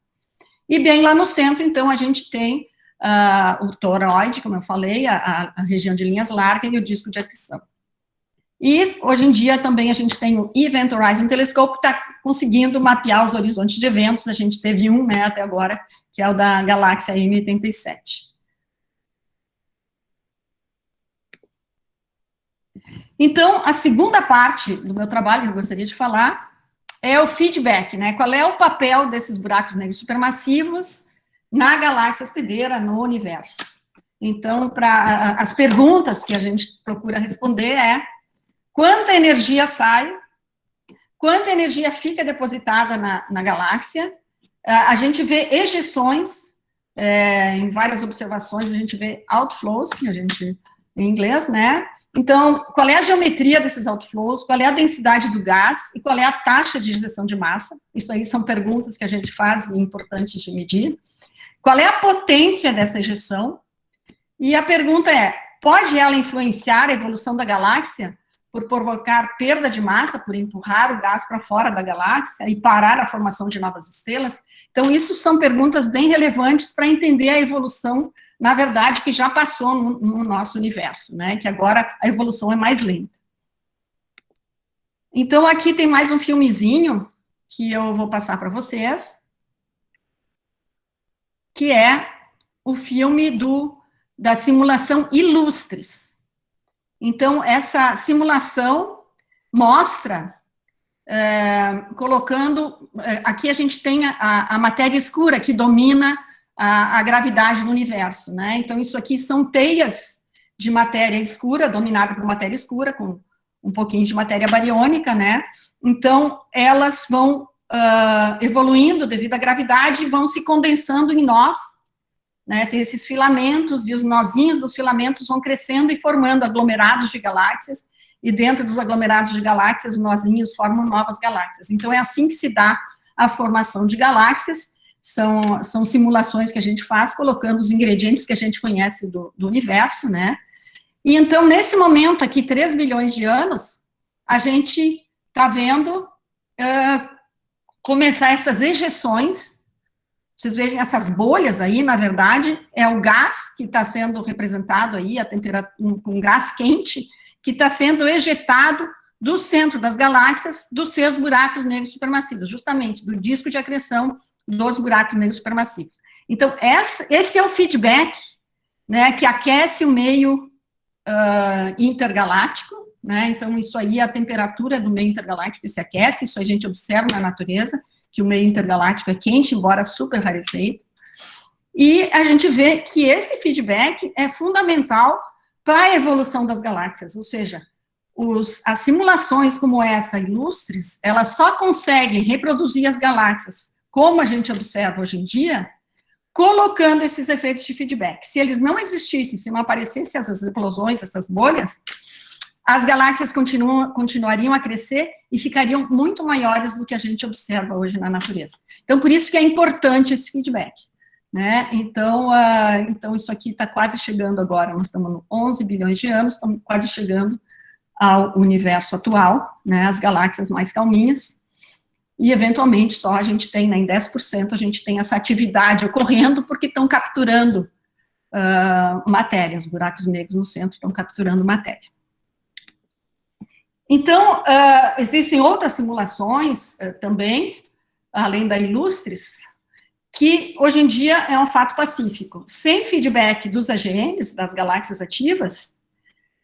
E bem lá no centro, então, a gente tem o toroide, como eu falei, a região de linhas largas e o disco de aquisição. E, hoje em dia, também a gente tem o Event Horizon Telescope, que está conseguindo mapear os horizontes de eventos. A gente teve um, né, até agora, que é o da galáxia M87. Então, a segunda parte do meu trabalho que eu gostaria de falar é o feedback, né? Qual é o papel desses buracos negros supermassivos na galáxia hospedeira, no universo? Então, as perguntas que a gente procura responder é: quanta energia sai? Quanta energia fica depositada na galáxia? A gente vê ejeções, em várias observações, a gente vê outflows, que a gente, em inglês, né? Então, qual é a geometria desses outflows, qual é a densidade do gás e qual é a taxa de ejeção de massa? Isso aí são perguntas que a gente faz e importantes de medir. Qual é a potência dessa ejeção? E a pergunta é: pode ela influenciar a evolução da galáxia por provocar perda de massa, por empurrar o gás para fora da galáxia e parar a formação de novas estrelas? Então, isso são perguntas bem relevantes para entender a evolução, na verdade, que já passou no nosso universo, né? Que agora a evolução é mais lenta. Então, aqui tem mais um filmezinho que eu vou passar para vocês, que é o filme da simulação Illustres. Então, essa simulação mostra, colocando, aqui a gente tem a matéria escura que domina a gravidade do universo, né? Então, isso aqui são teias de matéria escura, dominada por matéria escura, com um pouquinho de matéria bariônica, né? Então, elas vão evoluindo devido à gravidade e vão se condensando em nós, né? Tem esses filamentos, e os nozinhos dos filamentos vão crescendo e formando aglomerados de galáxias, e dentro dos aglomerados de galáxias, os nozinhos formam novas galáxias. Então, é assim que se dá a formação de galáxias. São simulações que a gente faz, colocando os ingredientes que a gente conhece do universo, né? E então, nesse momento aqui, 3 bilhões de anos, a gente está vendo começar essas ejeções. Vocês vejam essas bolhas aí, na verdade, é o gás que está sendo representado aí, a temperatura, um gás quente, que está sendo ejetado do centro das galáxias, dos seus buracos negros supermassivos, justamente do disco de acreção dos buracos negros supermassivos. Então, esse é o feedback, né, que aquece o meio intergaláctico, né? Então, isso aí é a temperatura do meio intergaláctico que se aquece, isso a gente observa na natureza, que o meio intergaláctico é quente, embora super rarefeito, e a gente vê que esse feedback é fundamental para a evolução das galáxias, ou seja, as simulações como essa, Illustres, elas só conseguem reproduzir as galáxias como a gente observa hoje em dia, colocando esses efeitos de feedback. Se eles não existissem, se não aparecessem essas explosões, essas bolhas, as galáxias continuariam a crescer e ficariam muito maiores do que a gente observa hoje na natureza. Então, por isso que é importante esse feedback, né? Então, isso aqui está quase chegando agora, nós estamos no 11 bilhões de anos, estamos quase chegando ao universo atual, né, as galáxias mais calminhas, e, eventualmente, só a gente tem, né, em 10%, a gente tem essa atividade ocorrendo, porque estão capturando matéria, os buracos negros no centro estão capturando matéria. Então, existem outras simulações também, além da Illustres, que hoje em dia é um fato pacífico. Sem feedback dos AGNs, das galáxias ativas,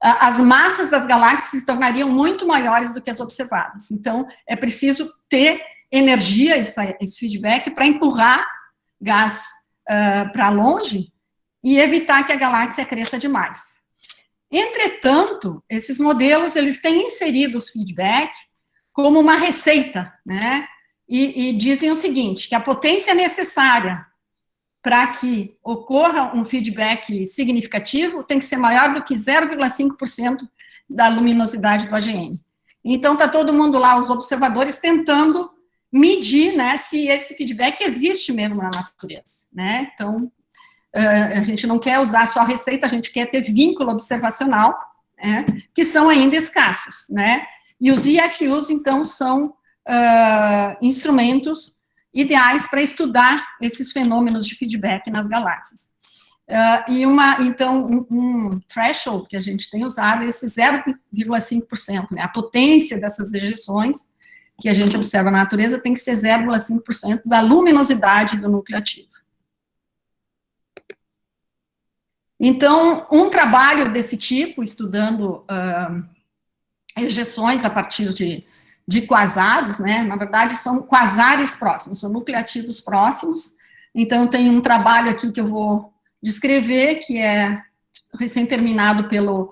as massas das galáxias se tornariam muito maiores do que as observadas. Então, é preciso ter energia, esse feedback, para empurrar gás para longe e evitar que a galáxia cresça demais. Entretanto, esses modelos, eles têm inserido os feedback como uma receita, né? E dizem o seguinte, que a potência necessária para que ocorra um feedback significativo, tem que ser maior do que 0,5% da luminosidade do AGN. Então, está todo mundo lá, os observadores, tentando medir, né, se esse feedback existe mesmo na natureza, né? Então, a gente não quer usar só receita, a gente quer ter vínculo observacional, né, que são ainda escassos, né? E os IFUs, então, são instrumentos ideais para estudar esses fenômenos de feedback nas galáxias. Então, um threshold que a gente tem usado é esse 0,5%, né? A potência dessas ejeções que a gente observa na natureza tem que ser 0,5% da luminosidade do núcleo ativo. Então, um trabalho desse tipo, estudando ejeções a partir de quasares, né, na verdade são quasares próximos, são nucleativos próximos. Então, tem um trabalho aqui que eu vou descrever, que é recém-terminado pelo...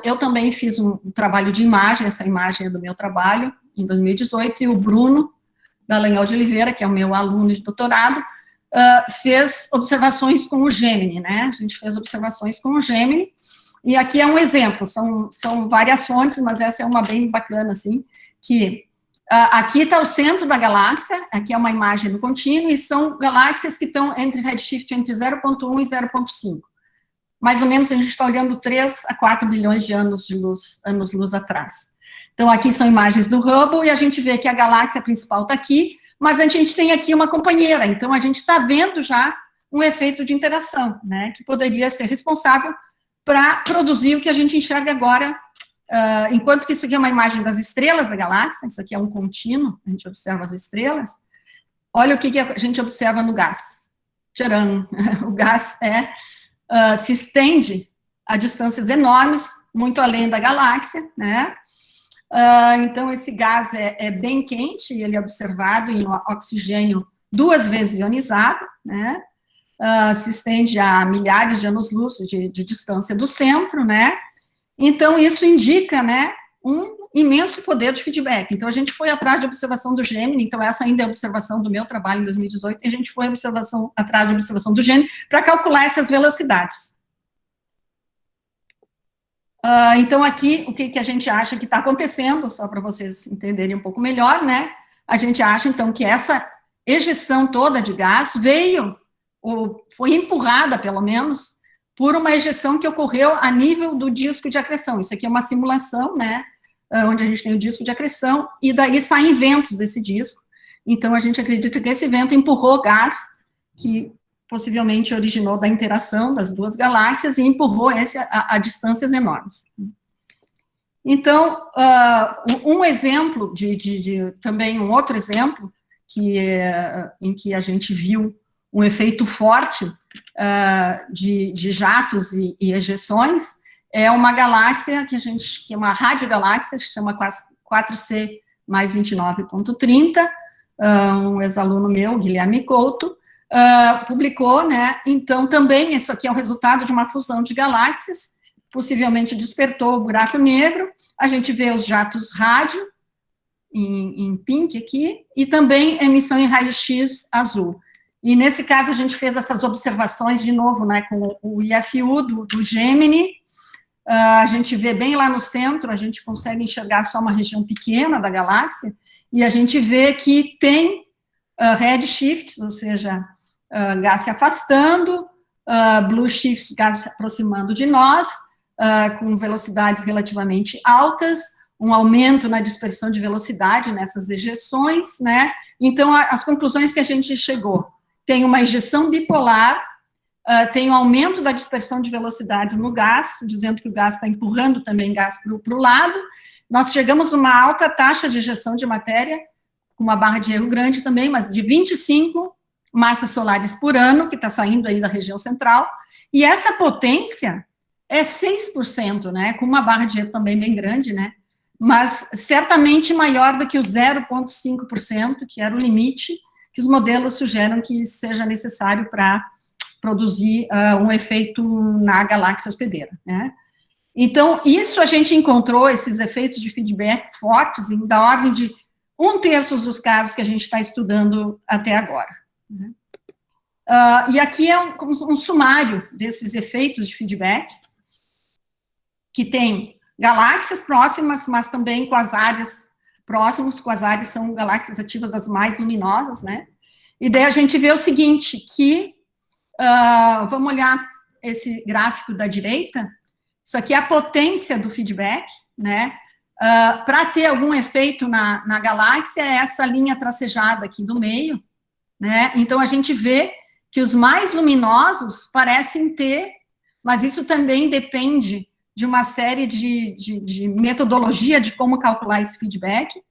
eu também fiz um trabalho de imagem, essa imagem é do meu trabalho, em 2018, e o Bruno Dallagnol de Oliveira, que é o meu aluno de doutorado, fez observações com o Gemini, né, a gente fez observações com o Gemini, e aqui é um exemplo, são várias fontes, mas essa é uma bem bacana, assim, que aqui está o centro da galáxia, aqui é uma imagem do contínuo, e são galáxias que estão entre redshift entre 0,1 e 0,5. Mais ou menos a gente está olhando 3 a 4 bilhões de anos-luz atrás. Então, aqui são imagens do Hubble, e a gente vê que a galáxia principal está aqui, mas a gente tem aqui uma companheira, então a gente está vendo já um efeito de interação, né, que poderia ser responsável para produzir o que a gente enxerga agora, enquanto que isso aqui é uma imagem das estrelas da galáxia, isso aqui é um contínuo, a gente observa as estrelas, olha o que a gente observa no gás. Tcharam! O gás se estende a distâncias enormes, muito além da galáxia, né? Então, esse gás é bem quente, ele é observado em oxigênio 2 vezes ionizado, né? Se estende a milhares de anos-luz de distância do centro, né? Então, isso indica, né, um imenso poder de feedback. Então, a gente foi atrás de observação do Gemini, então essa ainda é a observação do meu trabalho em 2018, e a gente foi atrás de observação do Gemini para calcular essas velocidades. Então, aqui, o que a gente acha que está acontecendo, só para vocês entenderem um pouco melhor, né, a gente acha, então, que essa ejeção toda de gás veio, ou foi empurrada, pelo menos, por uma ejeção que ocorreu a nível do disco de acreção. Isso aqui é uma simulação, né, onde a gente tem o disco de acreção, e daí saem ventos desse disco. Então, a gente acredita que esse vento empurrou gás, que possivelmente originou da interação das duas galáxias, e empurrou esse a distâncias enormes. Então, um exemplo, também um outro exemplo, em que a gente viu um efeito forte de jatos e ejeções, é uma galáxia que é uma radiogaláxia, que se chama 4C mais 29.30, um ex-aluno meu, Guilherme Couto, publicou, né, então também isso aqui é o resultado de uma fusão de galáxias, possivelmente despertou o buraco negro, a gente vê os jatos rádio, em pink aqui, e também emissão em raio-x azul. E nesse caso a gente fez essas observações de novo, né, com o IFU do Gemini, a gente vê bem lá no centro, a gente consegue enxergar só uma região pequena da galáxia, e a gente vê que tem redshifts, ou seja, gás se afastando, blue shifts, gás se aproximando de nós, com velocidades relativamente altas, um aumento na dispersão de velocidade nessas ejeções, né? Então, as conclusões que a gente chegou, tem uma ejeção bipolar, tem um aumento da dispersão de velocidades no gás, dizendo que o gás está empurrando também gás para o lado, nós chegamos a uma alta taxa de ejeção de matéria, com uma barra de erro grande também, mas de 25 massas solares por ano, que está saindo aí da região central, e essa potência é 6%, né, com uma barra de erro também bem grande, né, mas certamente maior do que o 0,5%, que era o limite que os modelos sugerem que seja necessário para produzir um efeito na galáxia hospedeira, né. Então, isso a gente encontrou, esses efeitos de feedback fortes, da ordem de 1/3 dos casos que a gente está estudando até agora. E aqui é um sumário desses efeitos de feedback, que tem galáxias próximas, mas também quasares próximos. Quasares são galáxias ativas das mais luminosas, né? E daí a gente vê o seguinte, que, vamos olhar esse gráfico da direita, isso aqui é a potência do feedback, né? Para ter algum efeito na galáxia, é essa linha tracejada aqui do meio, né? Então, a gente vê que os mais luminosos parecem ter, mas isso também depende de uma série de metodologia de como calcular esse feedback.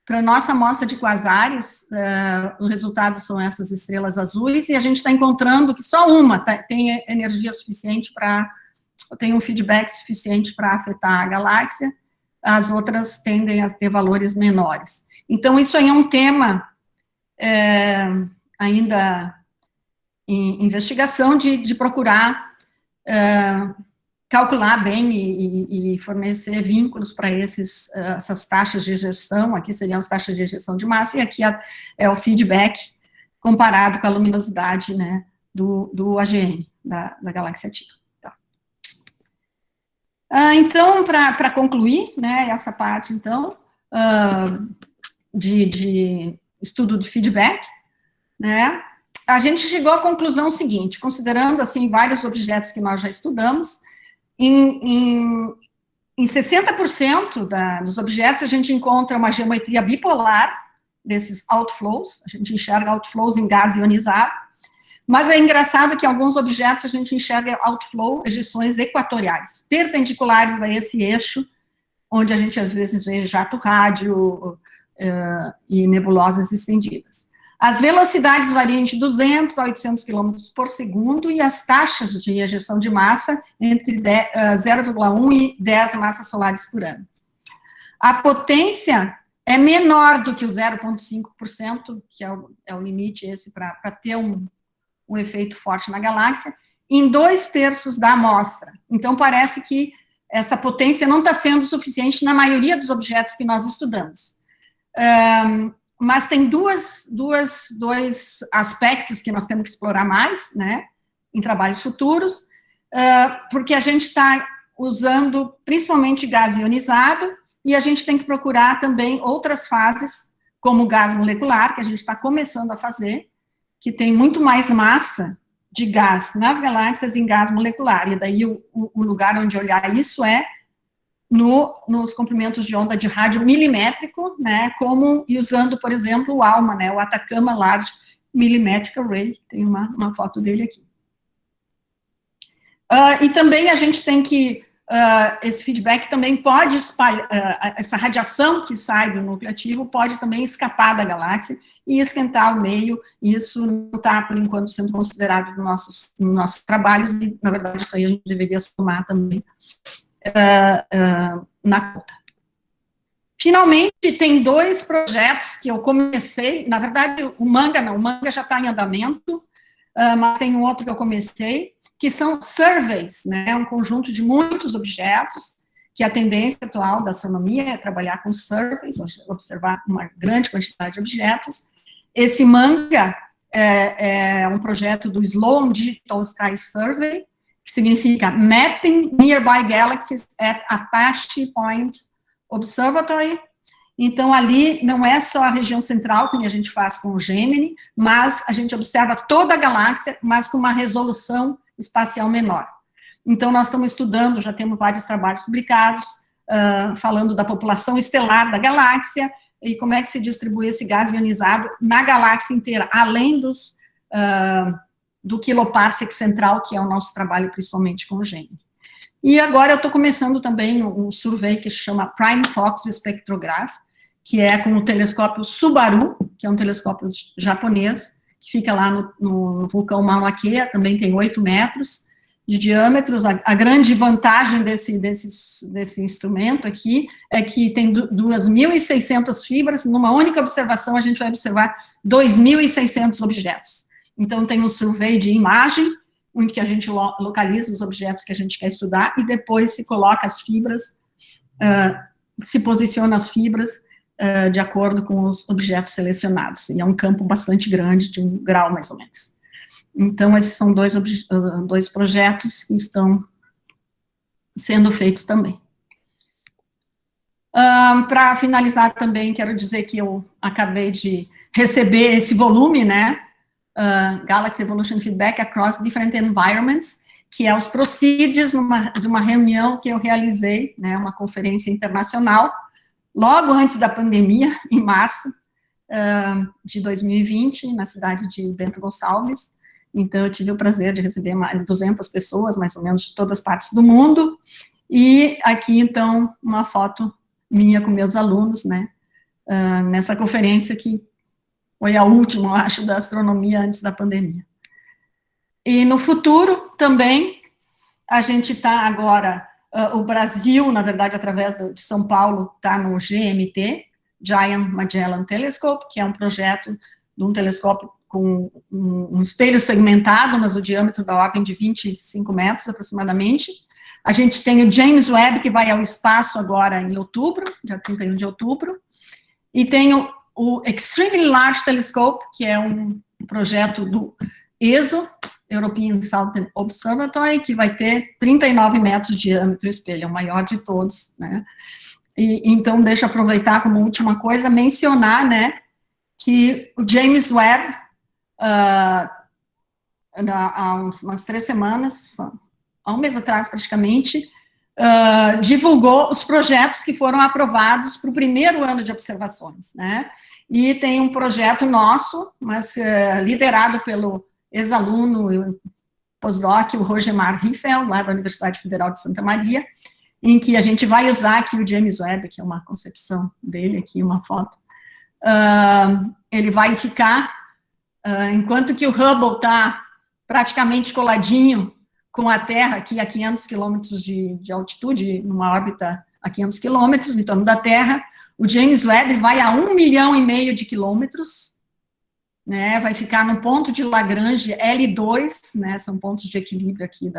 Para a nossa amostra de quasares, os resultados são essas estrelas azuis, e a gente está encontrando que só uma tem energia suficiente tem um feedback suficiente para afetar a galáxia, as outras tendem a ter valores menores. Então, isso aí é um tema ainda em investigação de procurar calcular bem e fornecer vínculos para essas taxas de ejeção. Aqui seriam as taxas de ejeção de massa, e aqui é o feedback comparado com a luminosidade, né, do AGN, da galáxia ativa. Tá. Então, para concluir, né, essa parte, então, de estudo de feedback, né, a gente chegou à conclusão seguinte, considerando, assim, vários objetos que nós já estudamos, em 60% dos objetos a gente encontra uma geometria bipolar desses outflows, a gente enxerga outflows em gás ionizado, mas é engraçado que em alguns objetos a gente enxerga outflow, ejeções equatoriais, perpendiculares a esse eixo, onde a gente às vezes vê jato rádio e nebulosas estendidas. As velocidades variam de 200 a 800 km por segundo, e as taxas de ejeção de massa entre 0,1 e 10 massas solares por ano. A potência é menor do que o 0,5%, que é o limite esse para ter um efeito forte na galáxia, em 2/3 da amostra. Então, parece que essa potência não está sendo suficiente na maioria dos objetos que nós estudamos. Mas tem dois aspectos que nós temos que explorar mais, né, em trabalhos futuros, porque a gente está usando principalmente gás ionizado, e a gente tem que procurar também outras fases, como o gás molecular, que a gente está começando a fazer, que tem muito mais massa de gás nas galáxias em gás molecular, e daí o lugar onde olhar isso é nos comprimentos de onda de rádio milimétrico, né, e usando, por exemplo, o ALMA, né, o Atacama Large Millimetric Array, tem uma foto dele aqui. E também a gente tem que, esse feedback também pode espalhar, essa radiação que sai do núcleo ativo pode também escapar da galáxia e esquentar o meio, e isso não está, por enquanto, sendo considerado nos nossos trabalhos, e, na verdade, isso aí a gente deveria somar também na conta. Finalmente, tem 2 projetos que eu comecei, na verdade, o Manga já está em andamento, mas tem um outro que eu comecei, que são surveys, né, um conjunto de muitos objetos, que a tendência atual da astronomia é trabalhar com surveys, observar uma grande quantidade de objetos. Esse Manga é um projeto do Sloan Digital Sky Survey, que significa Mapping Nearby Galaxies at Apache Point Observatory. Então, ali não é só a região central, que a gente faz com o Gemini, mas a gente observa toda a galáxia, mas com uma resolução espacial menor. Então, nós estamos estudando, já temos vários trabalhos publicados, falando da população estelar da galáxia, e como é que se distribui esse gás ionizado na galáxia inteira, além do quiloparsec central, que é o nosso trabalho, principalmente com o Gemini. E agora eu estou começando também um survey que se chama Prime Fox Spectrograph, que é com o telescópio Subaru, que é um telescópio japonês, que fica lá no vulcão Mauna Kea, também tem 8 metros de diâmetro. A grande vantagem desse instrumento aqui é que tem 2.600 fibras, numa única observação a gente vai observar 2.600 objetos. Então, tem um survey de imagem, onde que a gente localiza os objetos que a gente quer estudar, e depois se coloca as fibras, se posiciona as fibras de acordo com os objetos selecionados. E é um campo bastante grande, de 1 grau, mais ou menos. Então, esses são dois projetos que estão sendo feitos também. Para finalizar também, quero dizer que eu acabei de receber esse volume, né, Galaxy Evolution Feedback Across Different Environments, que é os procedures de uma reunião que eu realizei, né, uma conferência internacional, logo antes da pandemia, em março de 2020, na cidade de Bento Gonçalves. Então, eu tive o prazer de receber mais de 200 pessoas, mais ou menos, de todas as partes do mundo, e aqui, então, uma foto minha com meus alunos, né, nessa conferência que foi a última, eu acho, da astronomia antes da pandemia. E no futuro, também, a gente está agora, o Brasil, na verdade, através de São Paulo, está no GMT, Giant Magellan Telescope, que é um projeto de um telescópio com um espelho segmentado, mas o diâmetro da ordem de 25 metros, aproximadamente. A gente tem o James Webb, que vai ao espaço agora em outubro, dia 31 de outubro, e tem o Extremely Large Telescope, que é um projeto do ESO, European Southern Observatory, que vai ter 39 metros de diâmetro o espelho, é o maior de todos, né? E, então, deixa eu aproveitar como última coisa, mencionar, né, que o James Webb, há umas 3 semanas, há um mês atrás praticamente, divulgou os projetos que foram aprovados para o primeiro ano de observações, né? E tem um projeto nosso, mas liderado pelo ex-aluno e pós-doc, o Rogemar Riffel, lá da Universidade Federal de Santa Maria, em que a gente vai usar aqui o James Webb, que é uma concepção dele, aqui uma foto. Ele vai ficar, enquanto que o Hubble está praticamente coladinho com a Terra, aqui a 500 quilômetros de altitude, numa órbita a 500 quilômetros em torno da Terra, o James Webb vai a 1,5 milhão de quilômetros, né, vai ficar no ponto de Lagrange L2, né, são pontos de equilíbrio aqui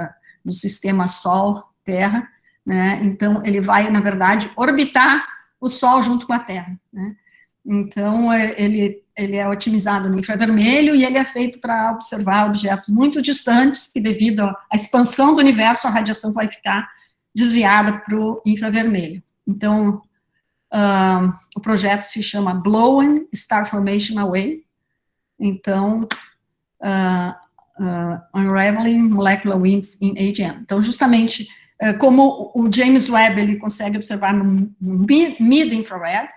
do sistema Sol-Terra, né, então ele vai, na verdade, orbitar o Sol junto com a Terra, né. Então, ele é otimizado no infravermelho e ele é feito para observar objetos muito distantes, que devido à expansão do universo, a radiação vai ficar desviada para o infravermelho. Então, o projeto se chama Blowing Star Formation Away. Então, Unraveling Molecular Winds in AGN. Então, justamente, como o James Webb, ele consegue observar no mid-infrared,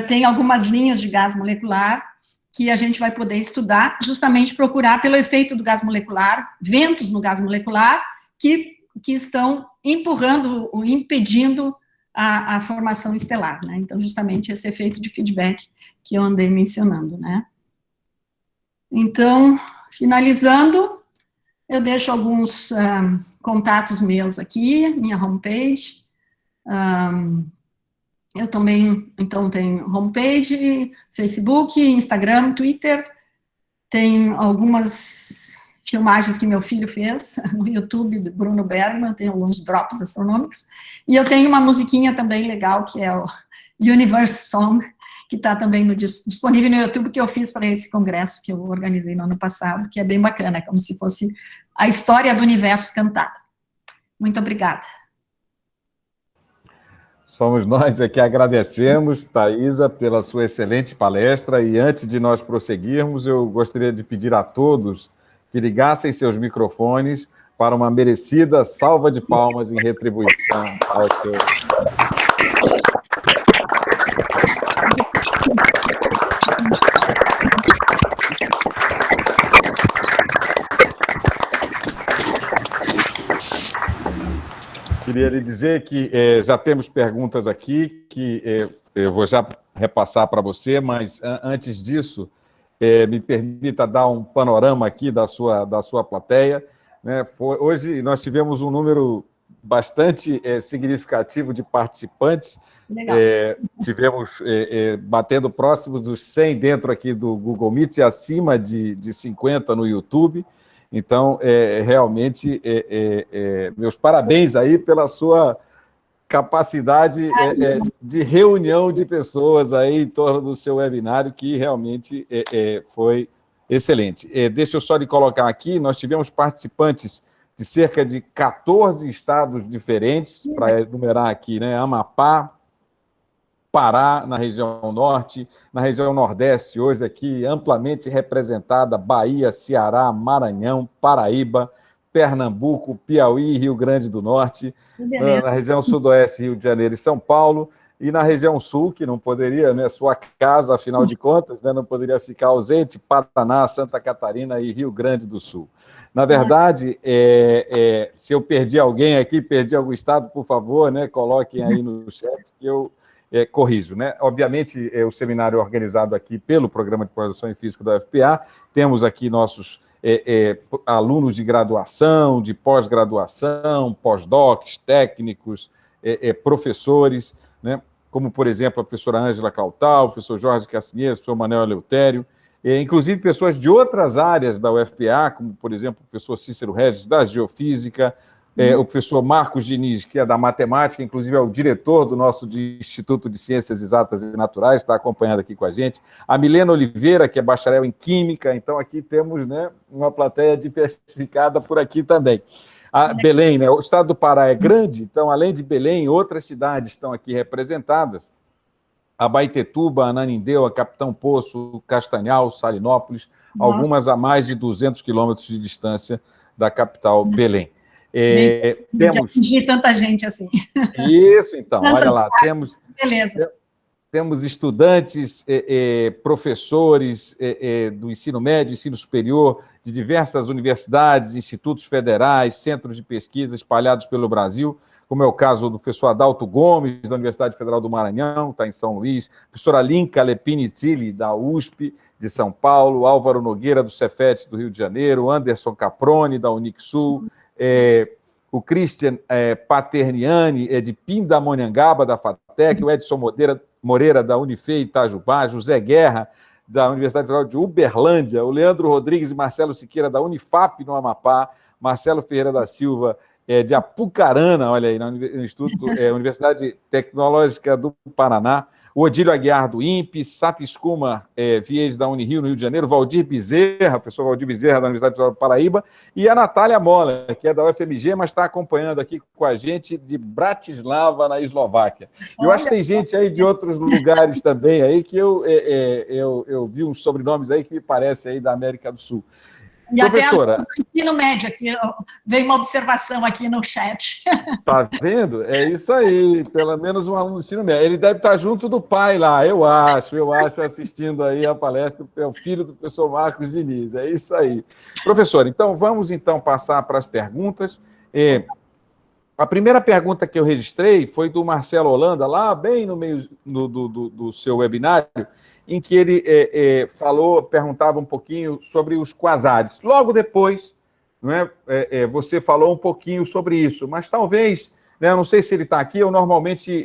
tem algumas linhas de gás molecular que a gente vai poder estudar, justamente procurar pelo efeito do gás molecular, ventos no gás molecular, que estão empurrando ou impedindo a formação estelar, né? Então, justamente esse efeito de feedback que eu andei mencionando, né? Então, finalizando, eu deixo alguns contatos meus aqui, minha homepage. Eu também, então, tenho homepage, Facebook, Instagram, Twitter, tem algumas filmagens que meu filho fez no YouTube, do Bruno Bergman, tem alguns drops astronômicos, e eu tenho uma musiquinha também legal, que é o Universe Song, que está também disponível no YouTube, que eu fiz para esse congresso que eu organizei no ano passado, que é bem bacana, é como se fosse a história do universo cantada. Muito obrigada. Somos nós que agradecemos, Thaisa, pela sua excelente palestra, e antes de nós prosseguirmos, eu gostaria de pedir a todos que ligassem seus microfones para uma merecida salva de palmas em retribuição ao seu... Queria lhe dizer que já temos perguntas aqui, que eu vou já repassar para você, mas antes disso, me permita dar um panorama aqui da sua plateia, né? Hoje nós tivemos um número bastante significativo de participantes. Tivemos batendo próximo dos 100 dentro aqui do Google Meet e acima de 50 no YouTube. Então, realmente, meus parabéns aí pela sua capacidade de reunião de pessoas aí em torno do seu webinário, que realmente foi Excelente. Deixa eu só lhe colocar aqui, nós tivemos participantes de cerca de 14 estados diferentes, para enumerar aqui, né? Amapá, Pará, na região norte, na região nordeste, hoje aqui amplamente representada, Bahia, Ceará, Maranhão, Paraíba, Pernambuco, Piauí, Rio Grande do Norte, na região sudoeste, Rio de Janeiro e São Paulo, e na região sul, que não poderia, né, sua casa, afinal de contas, né, não poderia ficar ausente, Paraná, Santa Catarina e Rio Grande do Sul. Na verdade, se eu perdi alguém aqui, perdi algum estado, por favor, né, coloquem aí no chat que eu corrijo, né? Obviamente, o seminário é organizado aqui pelo Programa de Pós-Graduação em Física da UFPA, temos aqui nossos alunos de graduação, de pós-graduação, pós-docs, técnicos, professores, né? Como, por exemplo, a professora Ângela Clautal, o professor Jorge Cassinheiro, o professor Manuel Eleutério, inclusive pessoas de outras áreas da UFPA, como, por exemplo, o professor Cícero Regis, da Geofísica, o professor Marcos Diniz, que é da Matemática, inclusive é o diretor do nosso Instituto de Ciências Exatas e Naturais, está acompanhando aqui com a gente, a Milena Oliveira, que é bacharel em Química, então aqui temos, né, uma plateia diversificada por aqui também. A Belém, né? O estado do Pará é grande, então, além de Belém, outras cidades estão aqui representadas. Abaetetuba, Ananindeua, Capitão Poço, Castanhal, Salinópolis, algumas a mais de 200 quilômetros de distância da capital Belém. Temos tanta gente assim. Isso, então, olha lá, Beleza. Temos estudantes, professores do ensino médio, ensino superior, de diversas universidades, institutos federais, centros de pesquisa espalhados pelo Brasil, como é o caso do professor Adalto Gomes, da Universidade Federal do Maranhão, está em São Luís, professora Linka Lepini Tilly, da USP de São Paulo, Álvaro Nogueira, do Cefet do Rio de Janeiro, Anderson Caproni, da Unixul, o Christian Paterniani, de Pindamonhangaba, da FATEC, o Edson Moreira, da Unife Itajubá, José Guerra, da Universidade Federal de Uberlândia, o Leandro Rodrigues e Marcelo Siqueira, da Unifap, no Amapá, Marcelo Ferreira da Silva, de Apucarana, olha aí, no Instituto Universidade Tecnológica do Paraná, o Odílio Aguiar, do INPE, Satis Kuma Vieira, da Unirio, no Rio de Janeiro, Valdir Bezerra, professor Valdir Bezerra, da Universidade Federal do Paraíba, e a Natália Moller, que é da UFMG, mas está acompanhando aqui com a gente de Bratislava, na Eslováquia. Eu acho que tem gente aí de outros lugares também, aí, que eu vi uns sobrenomes aí que me parecem aí da América do Sul. E professora, até o ensino médio aqui, veio uma observação aqui no chat. Tá vendo? É isso aí, pelo menos um aluno do ensino médio. Ele deve estar junto do pai lá, eu acho, assistindo aí a palestra, é o filho do professor Marcos Diniz, é isso aí. Professor, então vamos passar para as perguntas. A primeira pergunta que eu registrei foi do Marcelo Holanda, lá bem no meio do seu webinário, em que ele perguntava um pouquinho sobre os quasares. Logo depois, não é, você falou um pouquinho sobre isso, mas talvez, né, eu não sei se ele está aqui, eu normalmente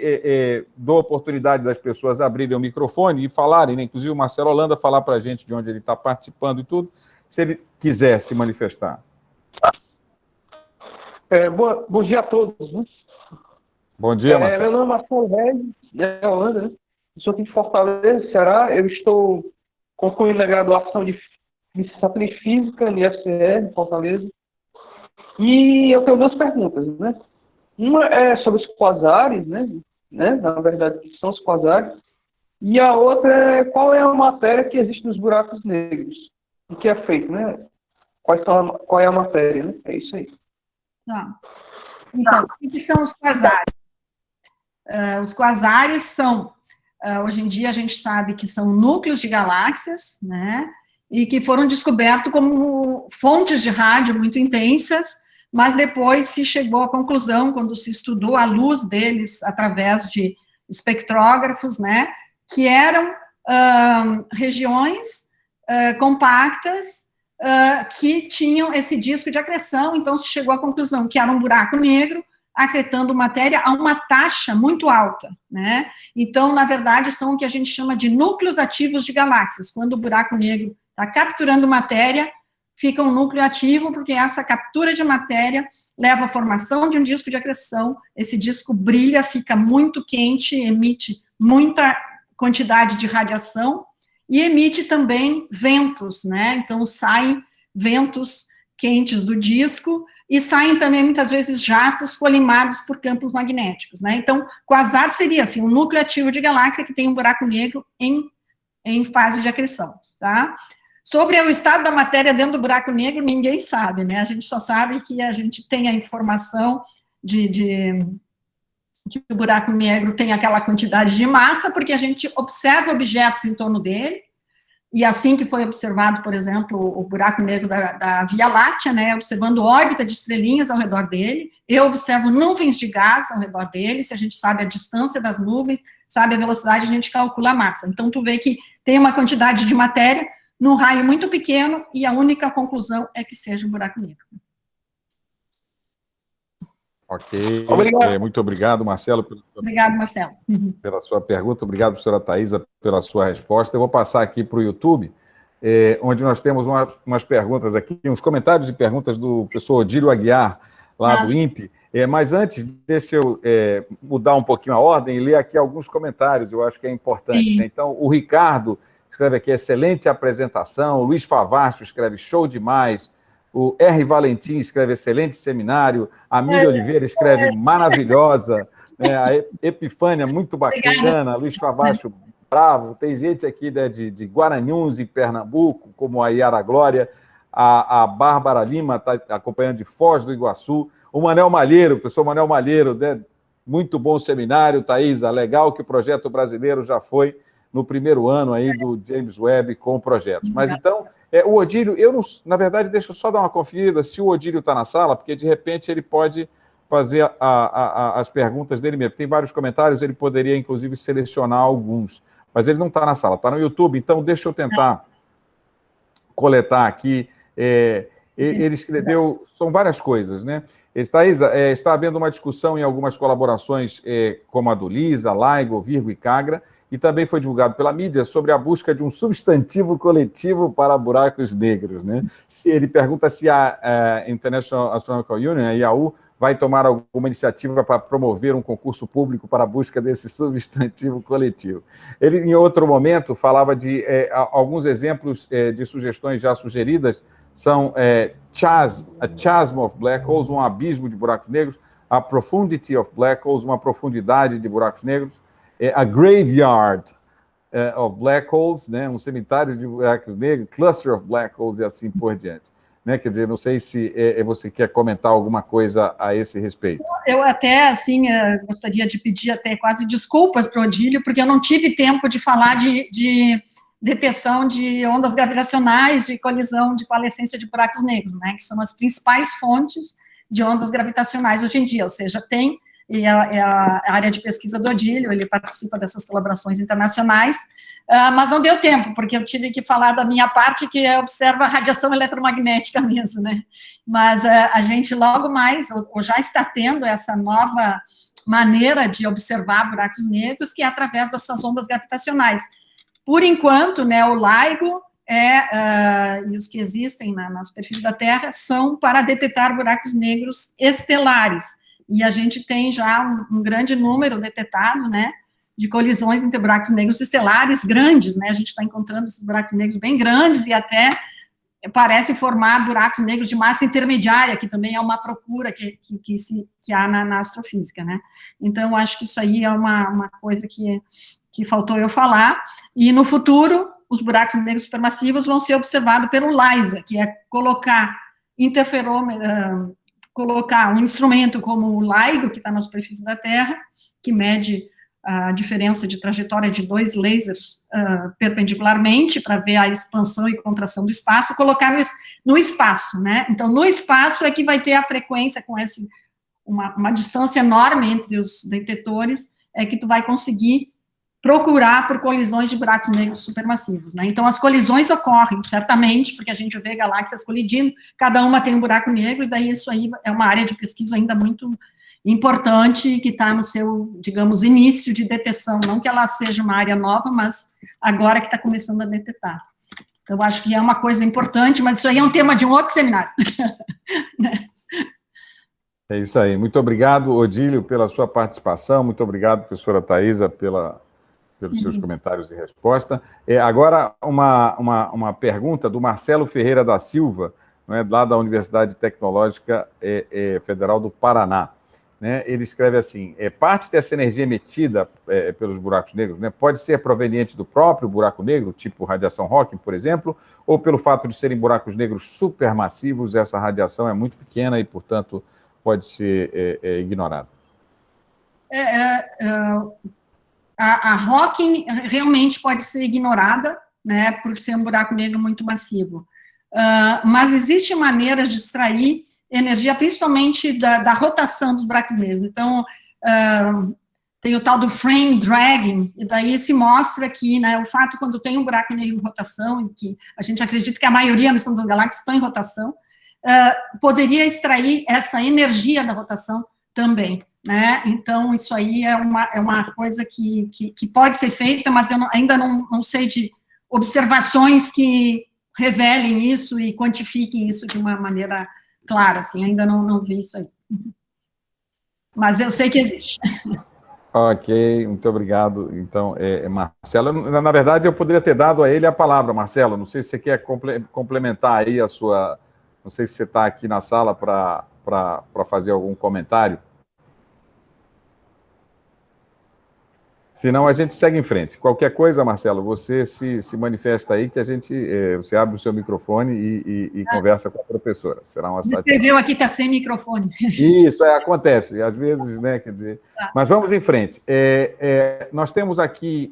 dou a oportunidade das pessoas abrirem o microfone e falarem, né, inclusive o Marcelo Holanda falar para a gente de onde ele está participando e tudo, se ele quiser se manifestar. Bom dia a todos. Né? Bom dia, Marcelo. Meu nome é Marcelo Regis, de Holanda, né? Eu sou aqui de Fortaleza, Ceará. Eu estou concluindo a graduação de licenciatura em Física no IFCE, em Fortaleza. E eu tenho duas perguntas, né? Uma é sobre os quasares, né? Na verdade, o que são os quasares. E a outra é qual é a matéria que existe nos buracos negros? O que é feito, né? Qual é a matéria, né? É isso aí. Tá. Então, o que são os quasares? Os quasares são... hoje em dia a gente sabe que são núcleos de galáxias, né, e que foram descobertos como fontes de rádio muito intensas, mas depois se chegou à conclusão, quando se estudou a luz deles através de espectrógrafos, né, que eram regiões compactas que tinham esse disco de acreção, então se chegou à conclusão que era um buraco negro, acretando matéria a uma taxa muito alta, né? Então, na verdade, são o que a gente chama de núcleos ativos de galáxias. Quando o buraco negro está capturando matéria, fica um núcleo ativo, porque essa captura de matéria leva à formação de um disco de acreção, esse disco brilha, fica muito quente, emite muita quantidade de radiação, e emite também ventos, né? Então, saem ventos quentes do disco e saem também, muitas vezes, jatos colimados por campos magnéticos, né? Então, quasar seria, assim, um núcleo ativo de galáxia que tem um buraco negro em fase de acreção, tá? Sobre o estado da matéria dentro do buraco negro, ninguém sabe, né? A gente só sabe que a gente tem a informação que o buraco negro tem aquela quantidade de massa, porque a gente observa objetos em torno dele, e assim que foi observado, por exemplo, o buraco negro da Via Láctea, né, observando órbita de estrelinhas ao redor dele, eu observo nuvens de gás ao redor dele, se a gente sabe a distância das nuvens, sabe a velocidade, a gente calcula a massa. Então, tu vê que tem uma quantidade de matéria num raio muito pequeno, e a única conclusão é que seja um buraco negro. Ok. Obrigado. Muito obrigado, Marcelo. Obrigado, Marcelo. Pela sua pergunta. Obrigado, professora Thaisa, pela sua resposta. Eu vou passar aqui para o YouTube, onde nós temos umas perguntas aqui, uns comentários e perguntas do professor Odílio Aguiar, lá do INPE. Mas antes, deixa eu mudar um pouquinho a ordem e ler aqui alguns comentários, eu acho que é importante, né? Então, o Ricardo escreve aqui, excelente apresentação. O Luiz Favacho escreve, show demais. O R. Valentim escreve, excelente seminário. A Miriam Oliveira escreve, maravilhosa. A Epifânia, muito bacana. Luiz Favacho, bravo. Tem gente aqui, né, de Guaranhuns, em Pernambuco, como a Yara Glória. A Bárbara Lima está acompanhando de Foz do Iguaçu. O Manel Malheiro, o professor Manel Malheiro, né, muito bom seminário, Thaisa. Legal que o projeto brasileiro já foi no primeiro ano aí do James Webb com projetos. Mas então, o Odílio, eu não, na verdade, deixa eu só dar uma conferida se o Odílio está na sala, porque de repente ele pode fazer as perguntas dele mesmo. Tem vários comentários, ele poderia, inclusive, selecionar alguns, mas ele não está na sala, está no YouTube, então deixa eu tentar coletar aqui. Ele escreveu, são várias coisas, né? Thaisa, está havendo uma discussão em algumas colaborações, como a do Lisa, LIGO, Virgo e Cagra, e também foi divulgado pela mídia sobre a busca de um substantivo coletivo para buracos negros, né? Ele pergunta se a International Astronomical Union, a IAU, vai tomar alguma iniciativa para promover um concurso público para a busca desse substantivo coletivo. Ele, em outro momento, falava de alguns exemplos de sugestões já sugeridas, são a chasm of black holes, um abismo de buracos negros, a profundity of black holes, uma profundidade de buracos negros, a graveyard of black holes, né, um cemitério de buracos negros, cluster of black holes e assim por diante. Né? Quer dizer, não sei se você quer comentar alguma coisa a esse respeito. Eu até, assim, gostaria de pedir até quase desculpas para o Odílio, porque eu não tive tempo de falar de detecção de ondas gravitacionais, de colisão, de coalescência de buracos negros, né, que são as principais fontes de ondas gravitacionais hoje em dia, ou seja, tem, e a área de pesquisa do Odílio, ele participa dessas colaborações internacionais, mas não deu tempo, porque eu tive que falar da minha parte, que observa a radiação eletromagnética mesmo, né, mas a gente logo mais, ou já está tendo essa nova maneira de observar buracos negros, que é através dessas ondas gravitacionais. Por enquanto, né, o LIGO e os que existem na superfície da Terra são para detectar buracos negros estelares, e a gente tem já um grande número detectado, né, de colisões entre buracos negros estelares grandes, né, a gente está encontrando esses buracos negros bem grandes, e até parece formar buracos negros de massa intermediária, que também é uma procura que há na astrofísica, né. Então, acho que isso aí é uma coisa que faltou eu falar, e no futuro, os buracos negros supermassivos vão ser observados pelo LISA, que é colocar colocar um instrumento como o LIGO, que está na superfície da Terra, que mede a diferença de trajetória de dois lasers perpendicularmente, para ver a expansão e contração do espaço, colocar no espaço, né? Então, no espaço é que vai ter a frequência com uma distância enorme entre os detetores, é que tu vai conseguir procurar por colisões de buracos negros supermassivos, né? Então, as colisões ocorrem, certamente, porque a gente vê galáxias colidindo, cada uma tem um buraco negro, e daí isso aí é uma área de pesquisa ainda muito importante, que está no seu, digamos, início de detecção, não que ela seja uma área nova, mas agora que está começando a detectar. Então, eu acho que é uma coisa importante, mas isso aí é um tema de um outro seminário. É isso aí. Muito obrigado, Odílio, pela sua participação, muito obrigado, professora Thaisa, pela pelos seus comentários e resposta. Agora, uma pergunta do Marcelo Ferreira da Silva, né, lá da Universidade Tecnológica Federal do Paraná. Né? Ele escreve assim, parte dessa energia emitida pelos buracos negros, né, pode ser proveniente do próprio buraco negro, tipo radiação Hawking, por exemplo, ou pelo fato de serem buracos negros supermassivos, essa radiação é muito pequena e, portanto, pode ser ignorada? A Hawking realmente pode ser ignorada, né, por ser um buraco negro muito massivo. Mas existem maneiras de extrair energia, principalmente da rotação dos buracos negros. Então, tem o tal do frame dragging, e daí se mostra que, né, o fato quando tem um buraco negro em rotação, em que a gente acredita que a maioria no centro das galáxias estão em rotação, poderia extrair essa energia da rotação também, né? Então, isso aí é uma coisa que pode ser feita, mas eu ainda não sei de observações que revelem isso e quantifiquem isso de uma maneira clara, assim, ainda não vi isso aí. Mas eu sei que existe. Ok, muito obrigado. Então, Marcelo, na verdade, eu poderia ter dado a ele a palavra, Marcelo, não sei se você quer complementar aí a sua... Não sei se você está aqui na sala para fazer algum comentário. Senão, a gente segue em frente. Qualquer coisa, Marcelo, você se manifesta aí, que a gente... você abre o seu microfone e conversa com a professora. Será uma satisfação. Escreveu aqui que está sem microfone. Isso, acontece, às vezes, né, quer dizer... Tá. Mas vamos em frente. Nós temos aqui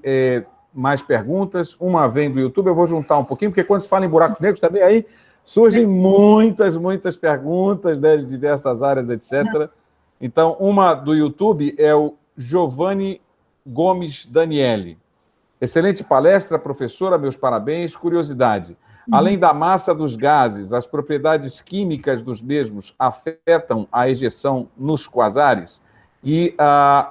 mais perguntas. Uma vem do YouTube, eu vou juntar um pouquinho, porque quando se fala em buracos negros, também aí surgem muitas perguntas, né, de diversas áreas, etc. Então, uma do YouTube é o Giovanni Gomes Daniele. Excelente palestra, professora, meus parabéns. Curiosidade, além da massa dos gases, as propriedades químicas dos mesmos afetam a ejeção nos quasares? E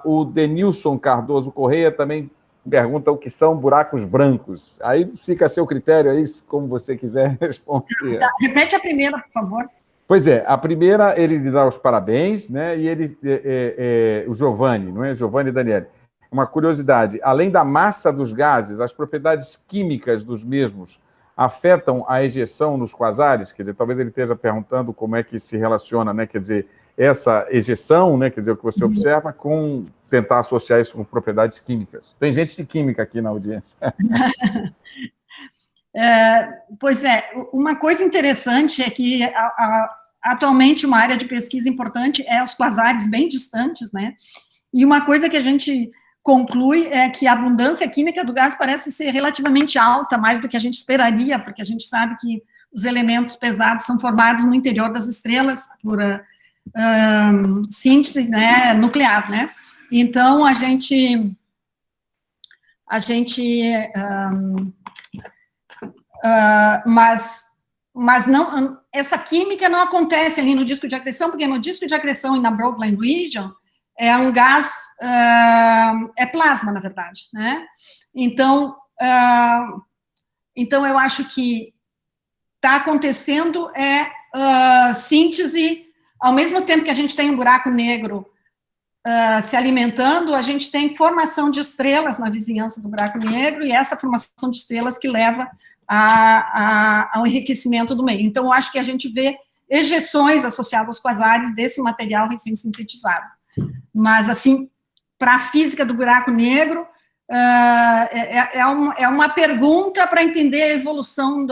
o Denilson Cardoso Correia também pergunta o que são buracos brancos. Aí fica a seu critério, aí, como você quiser responder. Repete a primeira, por favor. Pois é, a primeira, ele lhe dá os parabéns, né? E ele, o Giovanni, não é? Giovanni Daniele. Uma curiosidade, além da massa dos gases, as propriedades químicas dos mesmos afetam a ejeção nos quasares? Quer dizer, talvez ele esteja perguntando como é que se relaciona, né? Quer dizer, essa ejeção, né? Quer dizer, o que você observa, com tentar associar isso com propriedades químicas. Tem gente de química aqui na audiência. Pois é, uma coisa interessante é que atualmente uma área de pesquisa importante é os quasares bem distantes, né? E uma coisa que a gente conclui é que a abundância química do gás parece ser relativamente alta, mais do que a gente esperaria, porque a gente sabe que os elementos pesados são formados no interior das estrelas por síntese, né, nuclear, né? Então, mas não, essa química não acontece ali no disco de acreção, porque no disco de acreção e na Broglie region é um gás, é plasma, na verdade, né? Então eu acho que está acontecendo síntese, ao mesmo tempo que a gente tem um buraco negro se alimentando, a gente tem formação de estrelas na vizinhança do buraco negro, e essa formação de estrelas que leva ao enriquecimento do meio. Então, eu acho que a gente vê ejeções associadas aos quasares desse material recém-sintetizado. Mas, assim, para a física do buraco negro, é uma pergunta para entender a evolução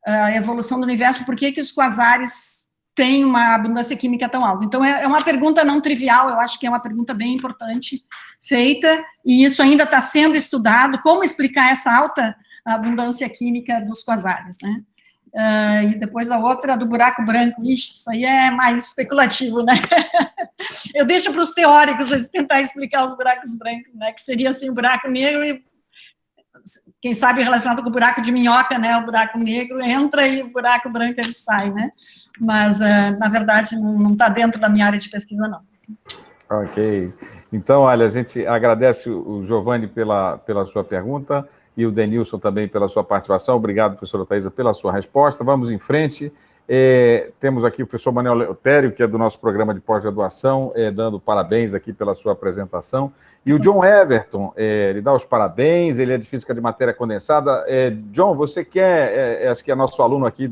a evolução do universo, por que os quasares têm uma abundância química tão alta. Então, é uma pergunta não trivial, eu acho que é uma pergunta bem importante feita, e isso ainda está sendo estudado, como explicar essa alta abundância química dos quasares, né? E depois a outra do buraco branco. Ixi, isso aí é mais especulativo, né? Eu deixo para os teóricos tentar explicar os buracos brancos, né? Que seria assim, o buraco negro e, quem sabe, relacionado com o buraco de minhoca, né? O buraco negro entra e o buraco branco ele sai, né? Mas, na verdade, não está dentro da minha área de pesquisa, não. Ok. Então, olha, a gente agradece o Giovanni pela sua pergunta e o Denilson também pela sua participação. Obrigado, professora Thaisa, pela sua resposta. Vamos em frente. Temos aqui o professor Manuel Leutério, que é do nosso programa de pós-graduação, dando parabéns aqui pela sua apresentação. E o John Everton, ele dá os parabéns, ele é de Física de Matéria Condensada. John, você quer, acho que é nosso aluno aqui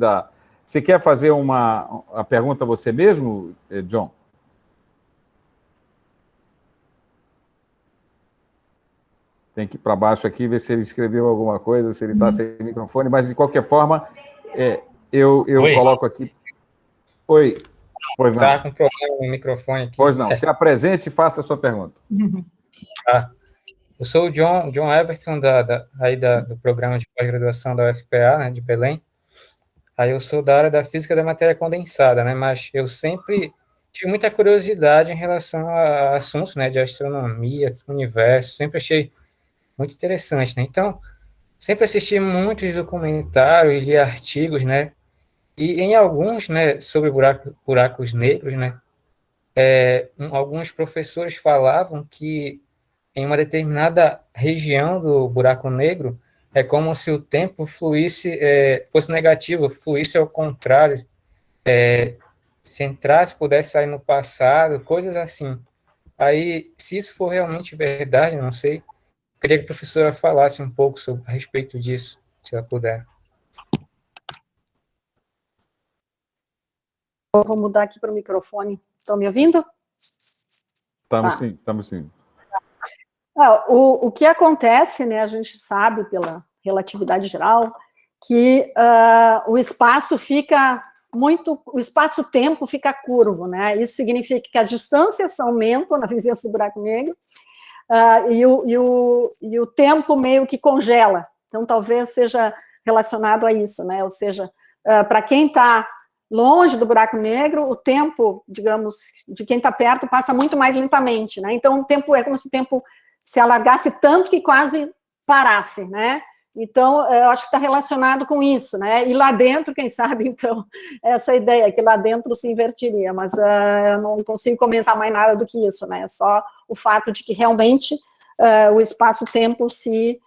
Você quer fazer a pergunta você mesmo, John? Tem que ir para baixo aqui, ver se ele escreveu alguma coisa, se ele está sem microfone, mas, de qualquer forma, eu coloco aqui... Oi. Pois não. Está com problema no microfone aqui. Pois não. Se apresente e faça a sua pergunta. Eu sou o John Everton, do programa de pós-graduação da UFPA, né, de Belém. Aí eu sou da área da Física da Matéria Condensada, né, mas eu sempre tive muita curiosidade em relação a assuntos, né, de astronomia, universo, sempre achei muito interessante, né? Então, sempre assisti muitos documentários e artigos, né? E em alguns, né, sobre buracos negros, né? Alguns professores falavam que em uma determinada região do buraco negro é como se o tempo fluísse, fosse negativo, fluísse ao contrário, se entrasse, pudesse sair no passado, coisas assim. Aí, se isso for realmente verdade, não sei, queria que a professora falasse um pouco a respeito disso, se ela puder. Eu vou mudar aqui para o microfone. Estão me ouvindo? Estamos sim, estamos sim. O que acontece, né, a gente sabe pela relatividade geral, que o espaço-tempo fica curvo, né? Isso significa que as distâncias aumentam na vizinhança do buraco negro, e o tempo meio que congela. Então, talvez seja relacionado a isso, né? Ou seja, para quem está longe do buraco negro, o tempo, digamos, de quem está perto passa muito mais lentamente, né? Então, o tempo é como se o tempo se alargasse tanto que quase parasse, né? Então, eu acho que está relacionado com isso, né? E lá dentro, quem sabe, então, essa ideia, que lá dentro se invertiria, mas eu não consigo comentar mais nada do que isso, né? Só o fato de que realmente o espaço-tempo se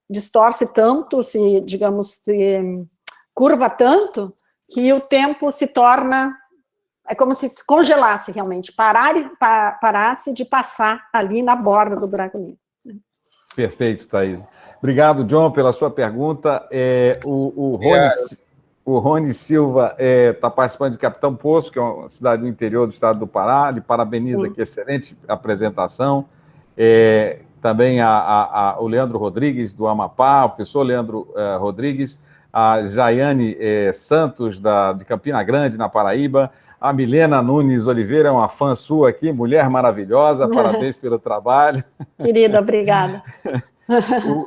distorce tanto, digamos, se curva tanto, que o tempo se torna, é como se congelasse realmente, parasse de passar ali na borda do buraco negro. Perfeito, Thaís. Obrigado, John, pela sua pergunta. O Rony Silva está participando de Capitão Poço, que é uma cidade do interior do estado do Pará. Ele parabeniza aqui, excelente apresentação. Também o Leandro Rodrigues, do Amapá, o professor Leandro Rodrigues, a Jaiane Santos, de Campina Grande, na Paraíba, a Milena Nunes Oliveira, uma fã sua aqui, mulher maravilhosa, parabéns pelo trabalho. Querida, obrigada.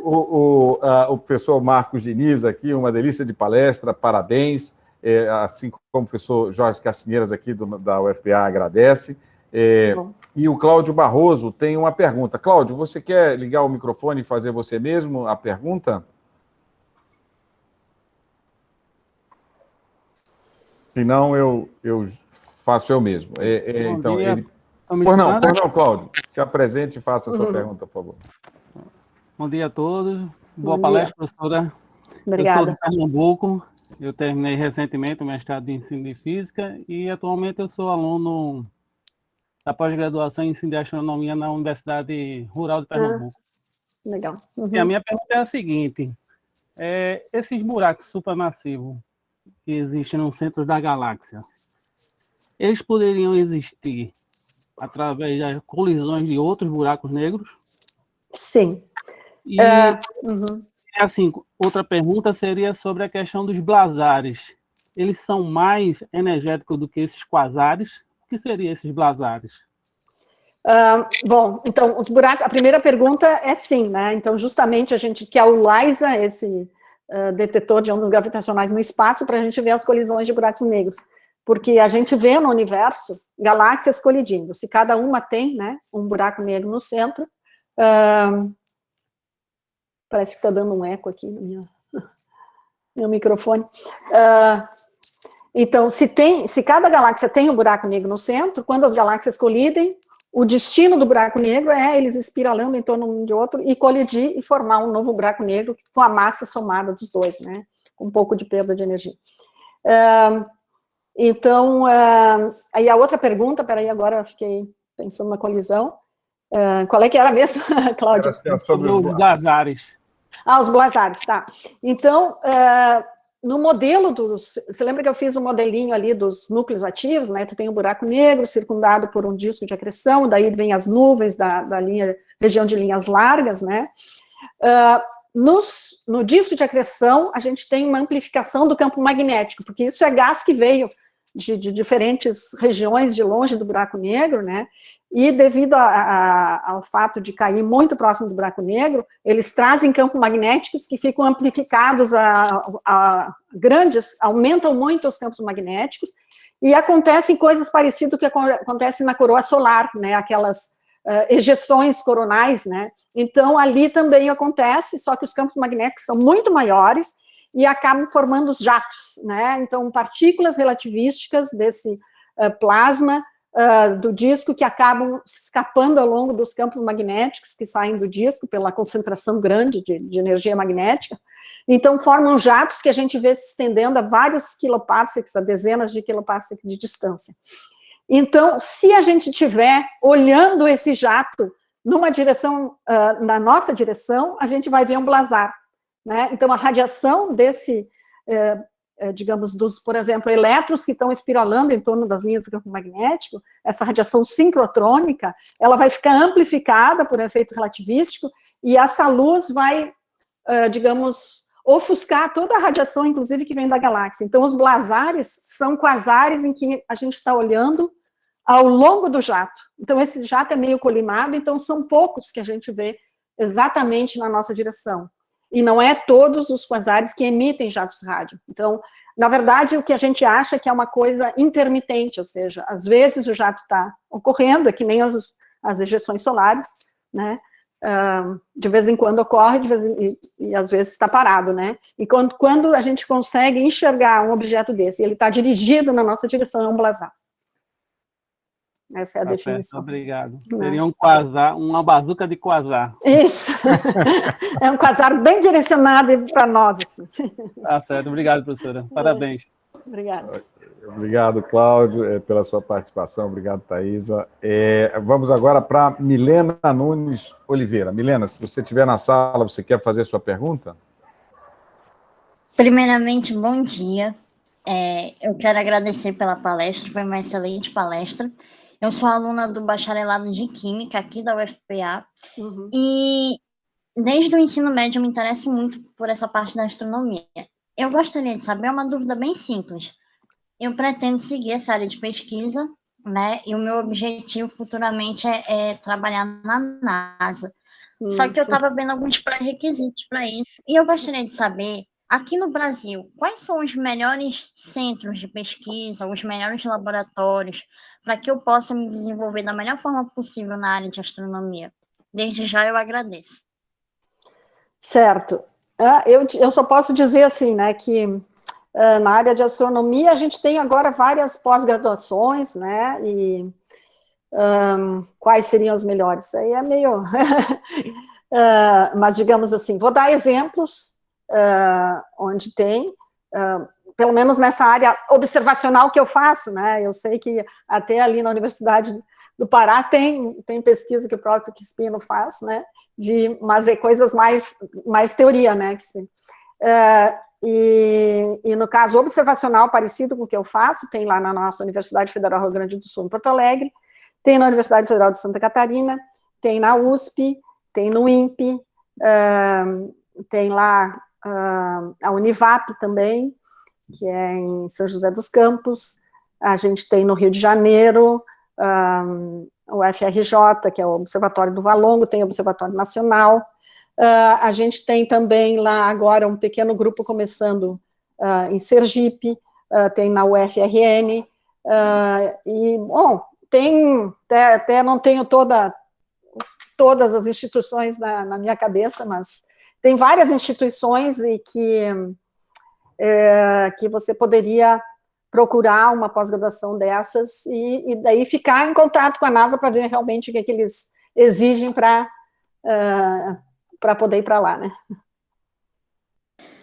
O professor Marcos Diniz aqui, uma delícia de palestra, parabéns, assim como o professor Jorge Cassineiras aqui da UFPA agradece. E o Cláudio Barroso tem uma pergunta. Cláudio, você quer ligar o microfone e fazer você mesmo a pergunta? Se não, eu faço eu mesmo. Então, Pois não, Cláudio. Se apresente e faça a sua pergunta, por favor. Bom dia a todos. Boa palestra, professora. Obrigada. Eu sou de Pernambuco. Eu terminei recentemente o mestrado em ensino de física e atualmente eu sou aluno da pós-graduação em ensino de astronomia na Universidade Rural de Pernambuco. Legal. E a minha pergunta é a seguinte: esses buracos supermassivos que existem no centro da galáxia, eles poderiam existir através das colisões de outros buracos negros? Sim. E, assim, outra pergunta seria sobre a questão dos blazares. Eles são mais energéticos do que esses quasares? O que seriam esses blazares? Bom, então, os buracos, a primeira pergunta é sim, né? Então, justamente a gente quer o LISA, esse detetor de ondas gravitacionais no espaço, para a gente ver as colisões de buracos negros. Porque a gente vê no universo galáxias colidindo. Se cada uma tem, né, um buraco negro no centro, parece que está dando um eco aqui no meu microfone. Então, se cada galáxia tem um buraco negro no centro, quando as galáxias colidem, o destino do buraco negro é eles espiralando em torno um de outro e colidir e formar um novo buraco negro com a massa somada dos dois, né? Com um pouco de perda de energia. Então, aí a outra pergunta, peraí, agora eu fiquei pensando na colisão. Qual é que era mesmo, Cláudio? Era sobre Os blazares. Os blazares, tá. Então, no modelo dos... Você lembra que eu fiz um modelinho ali dos núcleos ativos, né? Tu tem um buraco negro circundado por um disco de acreção, daí vem as nuvens da região de linhas largas, né? No disco de acreção, a gente tem uma amplificação do campo magnético, porque isso é gás que veio de diferentes regiões de longe do buraco negro, né? E devido ao fato de cair muito próximo do buraco negro, eles trazem campos magnéticos que ficam amplificados a grandes, aumentam muito os campos magnéticos, e acontecem coisas parecidas com o que acontece na coroa solar, né? Aquelas ejeções coronais, né? Então, ali também acontece, só que os campos magnéticos são muito maiores e acabam formando os jatos, né? Então, partículas relativísticas desse plasma do disco que acabam escapando ao longo dos campos magnéticos que saem do disco pela concentração grande de energia magnética. Então, formam jatos que a gente vê se estendendo a vários quiloparsecs, a dezenas de quiloparsecs de distância. Então, se a gente estiver olhando esse jato numa direção, na nossa direção, a gente vai ver um blazar, né? Então, a radiação desse, digamos, por exemplo, elétrons que estão espiralando em torno das linhas do campo magnético, essa radiação sincrotrônica, ela vai ficar amplificada por efeito relativístico, e essa luz vai, digamos, ofuscar toda a radiação, inclusive, que vem da galáxia. Então, os blazares são quasares em que a gente está olhando ao longo do jato. Então, esse jato é meio colimado, então são poucos que a gente vê exatamente na nossa direção. E não é todos os quasares que emitem jatos rádio. Então, na verdade, o que a gente acha é que é uma coisa intermitente, ou seja, às vezes o jato está ocorrendo, é que nem as ejeções solares, né? De vez em quando ocorre, e às vezes está parado, né? E quando a gente consegue enxergar um objeto desse, e ele está dirigido na nossa direção, é um blazar. Essa é a definição. Certo, obrigado. Seria um quasar, uma bazuca de quasar. Isso. É um quasar bem direcionado para nós. Assim. Tá certo, obrigado, professora. Parabéns. Obrigada. Obrigado, Cláudio, pela sua participação. Obrigado, Thaisa. Vamos agora para Milena Nunes Oliveira. Milena, se você estiver na sala, você quer fazer sua pergunta? Primeiramente, bom dia. Eu quero agradecer pela palestra, foi uma excelente palestra. Eu sou aluna do bacharelado de Química aqui da UFPA, e desde o ensino médio eu me interesso muito por essa parte da astronomia. Eu gostaria de saber uma dúvida bem simples. Eu pretendo seguir essa área de pesquisa, né? E o meu objetivo futuramente é trabalhar na NASA. Só que eu estava vendo alguns pré-requisitos para isso, e eu gostaria de saber, aqui no Brasil, quais são os melhores centros de pesquisa, os melhores laboratórios, para que eu possa me desenvolver da melhor forma possível na área de astronomia? Desde já eu agradeço. Certo. Eu só posso dizer assim, né, que na área de astronomia a gente tem agora várias pós-graduações, né, e quais seriam as melhores? Isso aí é meio... mas, digamos assim, vou dar exemplos onde tem... pelo menos nessa área observacional que eu faço, né, eu sei que até ali na Universidade do Pará tem pesquisa que o próprio Quispino faz, né, mas é coisas mais teoria, né, e no caso observacional parecido com o que eu faço, tem lá na nossa Universidade Federal Rio Grande do Sul, em Porto Alegre, tem na Universidade Federal de Santa Catarina, tem na USP, tem no INPE, tem lá a Univap também, que é em São José dos Campos, a gente tem no Rio de Janeiro, o FRJ, que é o Observatório do Valongo, tem o Observatório Nacional, a gente tem também lá agora um pequeno grupo começando em Sergipe, tem na UFRN, e, bom, tem, até não tenho todas as instituições na minha cabeça, mas tem várias instituições e que você poderia procurar uma pós-graduação dessas e daí ficar em contato com a NASA para ver realmente o que é que eles exigem para poder ir para lá, né?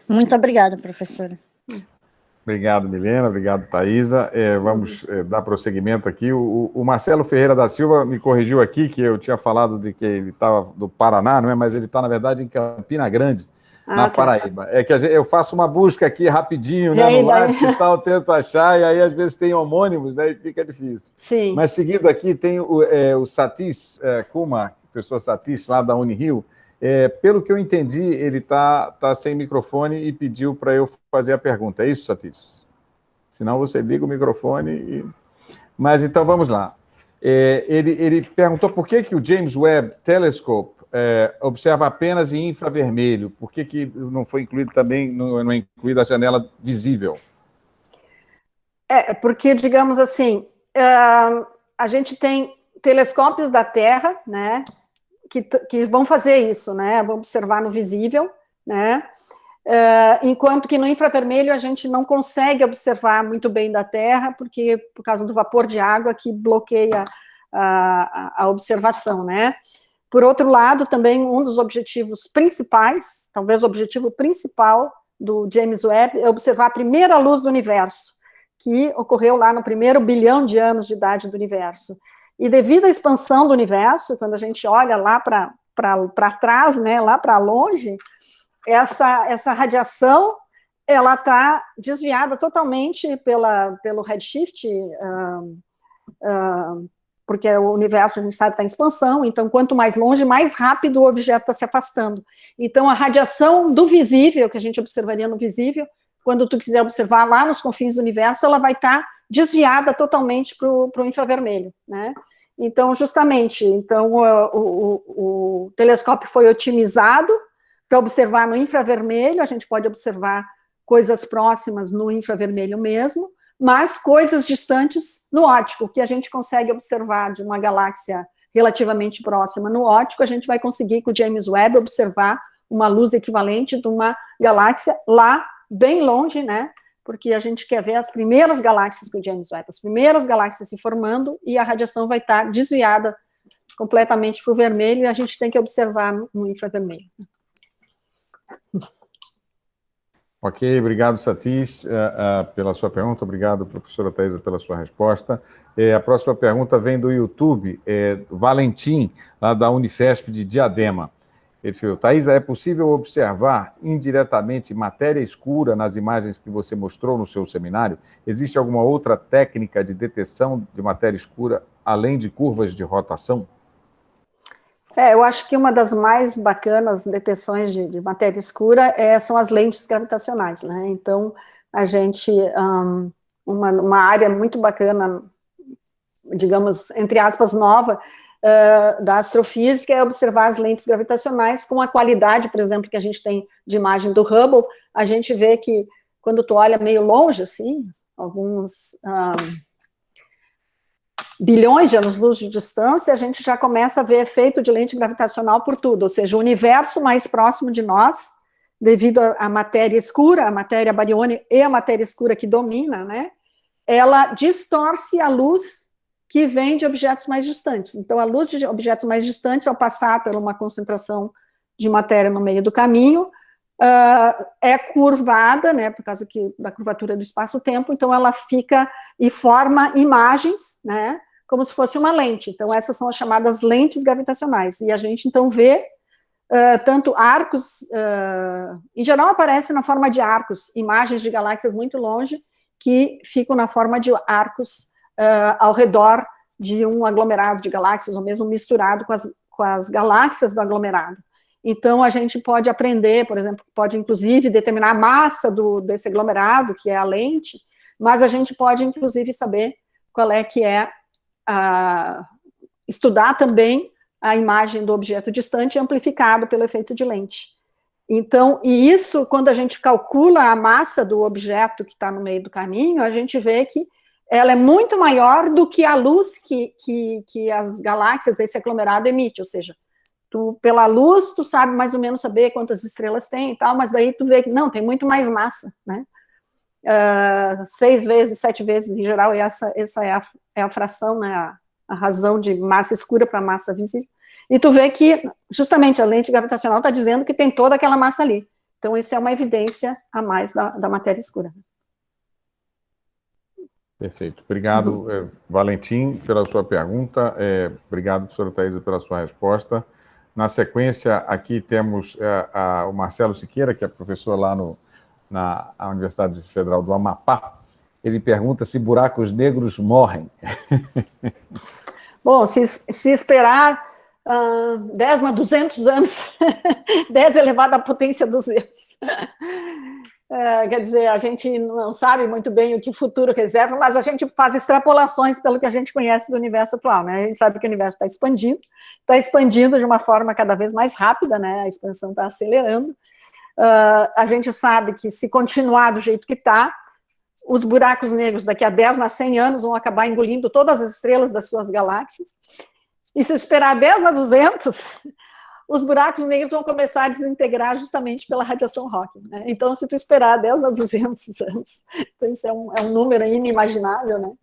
Muito obrigada, professora. Obrigado, Milena. Obrigado, Thaisa. Vamos dar prosseguimento aqui. O Marcelo Ferreira da Silva me corrigiu aqui, que eu tinha falado de que ele estava do Paraná, não é? Mas ele está, na verdade, em Campina Grande, na Paraíba. É que eu faço uma busca aqui rapidinho, né, no Lattes e tal, tento achar, e aí às vezes tem homônimos, né, e fica difícil. Sim. Mas seguindo aqui, tem o Satish Kumar, professor Satish, lá da Unirio. Pelo que eu entendi, ele tá sem microfone e pediu para eu fazer a pergunta. É isso, Satish? Senão você liga o microfone. Mas então vamos lá. Ele perguntou por que o James Webb Telescope observa apenas em infravermelho. Por que não foi incluído também, não é incluída a janela visível? Porque, digamos assim, a gente tem telescópios da Terra, né, que vão fazer isso, né, vão observar no visível, né, enquanto que no infravermelho a gente não consegue observar muito bem da Terra, porque por causa do vapor de água que bloqueia a observação, né. Por outro lado, também um dos objetivos principais, talvez o objetivo principal do James Webb é observar a primeira luz do universo, que ocorreu lá no primeiro bilhão de anos de idade do universo. E devido à expansão do universo, quando a gente olha lá para trás, né, lá para longe, essa radiação, ela está desviada totalmente pelo redshift, porque o universo, a gente sabe, está em expansão, então quanto mais longe, mais rápido o objeto está se afastando. Então a radiação do visível, que a gente observaria no visível, quando tu quiser observar lá nos confins do universo, ela vai estar desviada totalmente para o infravermelho, né? Então, justamente, o telescópio foi otimizado para observar no infravermelho, a gente pode observar coisas próximas no infravermelho mesmo, mas coisas distantes no óptico, que a gente consegue observar de uma galáxia relativamente próxima no óptico, a gente vai conseguir com o James Webb observar uma luz equivalente de uma galáxia lá bem longe, né? Porque a gente quer ver as primeiras galáxias com o James Webb, as primeiras galáxias se formando, e a radiação vai estar desviada completamente para o vermelho, e a gente tem que observar no infravermelho. Ok, obrigado, Satish, pela sua pergunta. Obrigado, professora Thaisa, pela sua resposta. A próxima pergunta vem do YouTube, Valentim, lá da Unifesp de Diadema. Ele falou: Thaisa, é possível observar indiretamente matéria escura nas imagens que você mostrou no seu seminário? Existe alguma outra técnica de detecção de matéria escura, além de curvas de rotação? Eu acho que uma das mais bacanas detecções de matéria escura são as lentes gravitacionais, né? Então, a gente, uma área muito bacana, digamos, entre aspas, nova, da astrofísica é observar as lentes gravitacionais com a qualidade, por exemplo, que a gente tem de imagem do Hubble. A gente vê que quando tu olha meio longe, assim, alguns bilhões de anos-luz de distância, a gente já começa a ver efeito de lente gravitacional por tudo, ou seja, o universo mais próximo de nós, devido à matéria escura, a matéria bariônica e a matéria escura que domina, né, ela distorce a luz que vem de objetos mais distantes. Então, a luz de objetos mais distantes, ao passar por uma concentração de matéria no meio do caminho, é curvada, né, por causa da curvatura do espaço-tempo, então ela fica e forma imagens, né, como se fosse uma lente. Então, essas são as chamadas lentes gravitacionais. E a gente, então, vê tanto arcos, em geral aparece na forma de arcos, imagens de galáxias muito longe, que ficam na forma de arcos ao redor de um aglomerado de galáxias, ou mesmo misturado com as galáxias do aglomerado. Então, a gente pode aprender, por exemplo, pode inclusive determinar a massa desse aglomerado, que é a lente, mas a gente pode inclusive saber qual é que é, estudar também a imagem do objeto distante amplificado pelo efeito de lente. Então, e isso, quando a gente calcula a massa do objeto que está no meio do caminho, a gente vê que ela é muito maior do que a luz que as galáxias desse aglomerado emitem, ou seja, pela luz, tu sabe mais ou menos saber quantas estrelas tem e tal, mas daí tu vê que, não, tem muito mais massa, né? 6 vezes, 7 vezes, em geral, essa é a fração, né, a razão de massa escura para massa visível. E tu vê que, justamente, a lente gravitacional está dizendo que tem toda aquela massa ali. Então, isso é uma evidência a mais da matéria escura. Perfeito. Obrigado, Valentim, pela sua pergunta. Obrigado, professora Taísa, pela sua resposta. Na sequência, aqui temos o Marcelo Siqueira, que é professor lá na Universidade Federal do Amapá. Ele pergunta se buracos negros morrem. Bom, se esperar 10 a 200 anos, 10 elevado à potência 200. Quer dizer, a gente não sabe muito bem o que o futuro reserva, mas a gente faz extrapolações pelo que a gente conhece do universo atual, né? A gente sabe que o universo está expandindo de uma forma cada vez mais rápida, né? A expansão está acelerando. A gente sabe que se continuar do jeito que está, os buracos negros daqui a 10 a 100 anos vão acabar engolindo todas as estrelas das suas galáxias. E se esperar 10 a 200, os buracos negros vão começar a desintegrar justamente pela radiação Hawking, né? Então, se tu esperar 10 a 200 anos, então isso é um número inimaginável, né?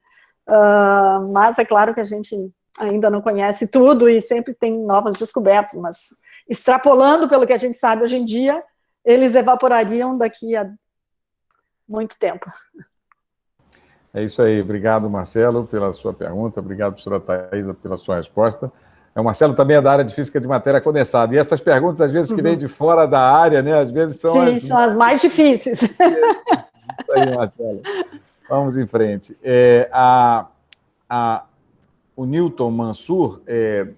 Mas é claro que a gente ainda não conhece tudo e sempre tem novas descobertas, mas extrapolando pelo que a gente sabe hoje em dia, eles evaporariam daqui a muito tempo. É isso aí. Obrigado, Marcelo, pela sua pergunta. Obrigado, professora Taísa, pela sua resposta. O Marcelo também é da área de física de matéria condensada. E essas perguntas, às vezes, que vêm de fora da área, né? Às vezes são são as mais difíceis. Isso aí, Marcelo. Vamos em frente. O Newton Mansur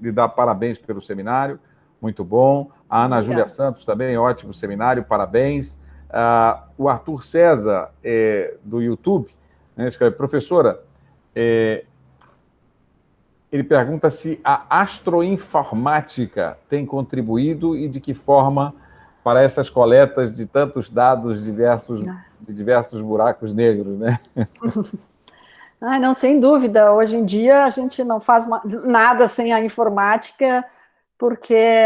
lhe dá parabéns pelo seminário, muito bom. A Ana Júlia Santos também, ótimo seminário, parabéns. O Arthur César, do YouTube, né, escreve, professora, ele pergunta se a astroinformática tem contribuído e de que forma para essas coletas de tantos dados de diversos buracos negros, né? Não, sem dúvida. Hoje em dia a gente não faz nada sem a informática, porque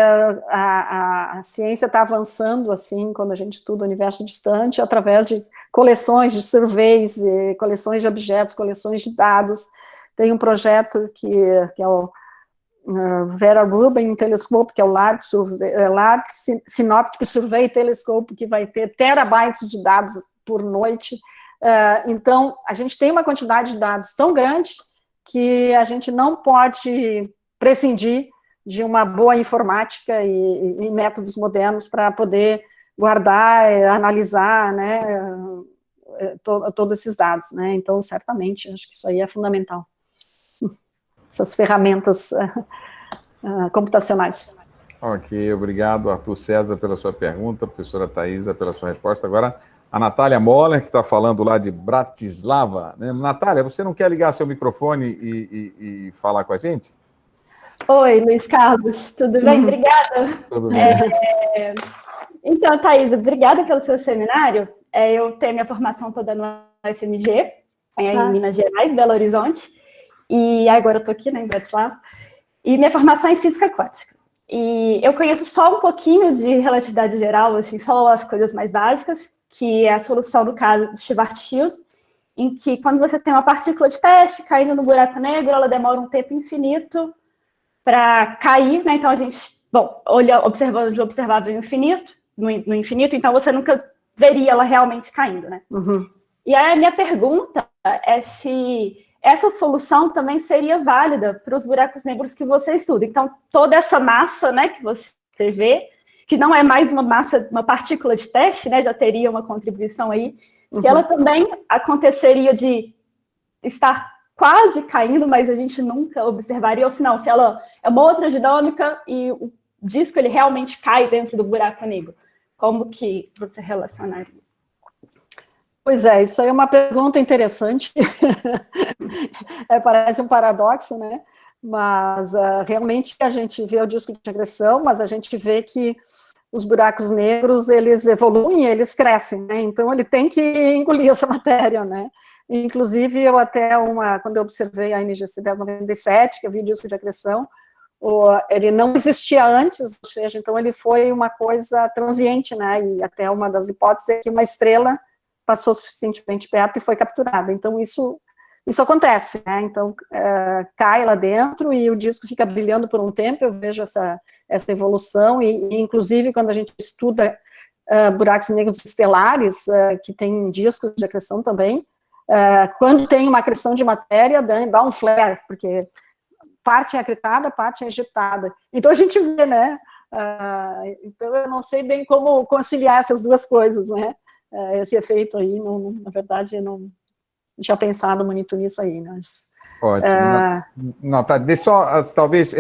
a ciência está avançando, assim, quando a gente estuda o universo distante, através de coleções de surveys, coleções de objetos, coleções de dados. Tem um projeto que é o Vera Rubin Telescope, que é o Large Synoptic Survey Telescope, que vai ter terabytes de dados por noite. Então, a gente tem uma quantidade de dados tão grande que a gente não pode prescindir de uma boa informática e métodos modernos para poder guardar, analisar, né, todos esses dados, né? Então, certamente, acho que isso aí é fundamental. Essas ferramentas computacionais. Ok, obrigado, Arthur César, pela sua pergunta, professora Taísa, pela sua resposta. Agora, a Natália Moller, que está falando lá de Bratislava, né? Natália, você não quer ligar seu microfone e falar com a gente? Oi, Luiz Carlos, tudo bem? Obrigada. Tudo bem. Então, Taísa, obrigada pelo seu seminário. Eu tenho minha formação toda no UFMG, em Minas Gerais, Belo Horizonte, e agora eu estou aqui, né, em Bratislava, e minha formação é em física quântica. E eu conheço só um pouquinho de relatividade geral, assim, só as coisas mais básicas, que é a solução do caso do Schwarzschild, em que quando você tem uma partícula de teste caindo no buraco negro, ela demora um tempo infinito para cair, né? Então a gente, observava no infinito, então você nunca veria ela realmente caindo, né? Uhum. E aí a minha pergunta é se essa solução também seria válida para os buracos negros que você estuda. Então, toda essa massa, né, que você vê, que não é mais uma partícula de teste, né, já teria uma contribuição aí, se ela também aconteceria de estar quase caindo, mas a gente nunca observaria, ou se não, se ela é uma outra dinâmica e o disco ele realmente cai dentro do buraco negro. Como que você relacionaria? Pois é, isso aí é uma pergunta interessante. Parece um paradoxo, né? Mas realmente a gente vê o disco de agressão, mas a gente vê que os buracos negros, eles evoluem, eles crescem, né? Então ele tem que engolir essa matéria, né? Inclusive, eu até quando eu observei a NGC 1097, que eu vi o disco de agressão, ele não existia antes, ou seja, então ele foi uma coisa transiente, né? E até uma das hipóteses é que uma estrela passou suficientemente perto e foi capturada. Então, isso acontece, né? Então, cai lá dentro e o disco fica brilhando por um tempo, eu vejo essa evolução, e inclusive, quando a gente estuda buracos negros estelares, que tem discos de acreção também, Quando tem uma acreção de matéria, dá um flare, porque parte é acretada, parte é ejetada. Então, a gente vê, né? Então, eu não sei bem como conciliar essas duas coisas, né? Esse efeito aí, na verdade, eu não tinha pensado muito nisso aí, mas... Ótimo. Não, tá, deixa só, talvez,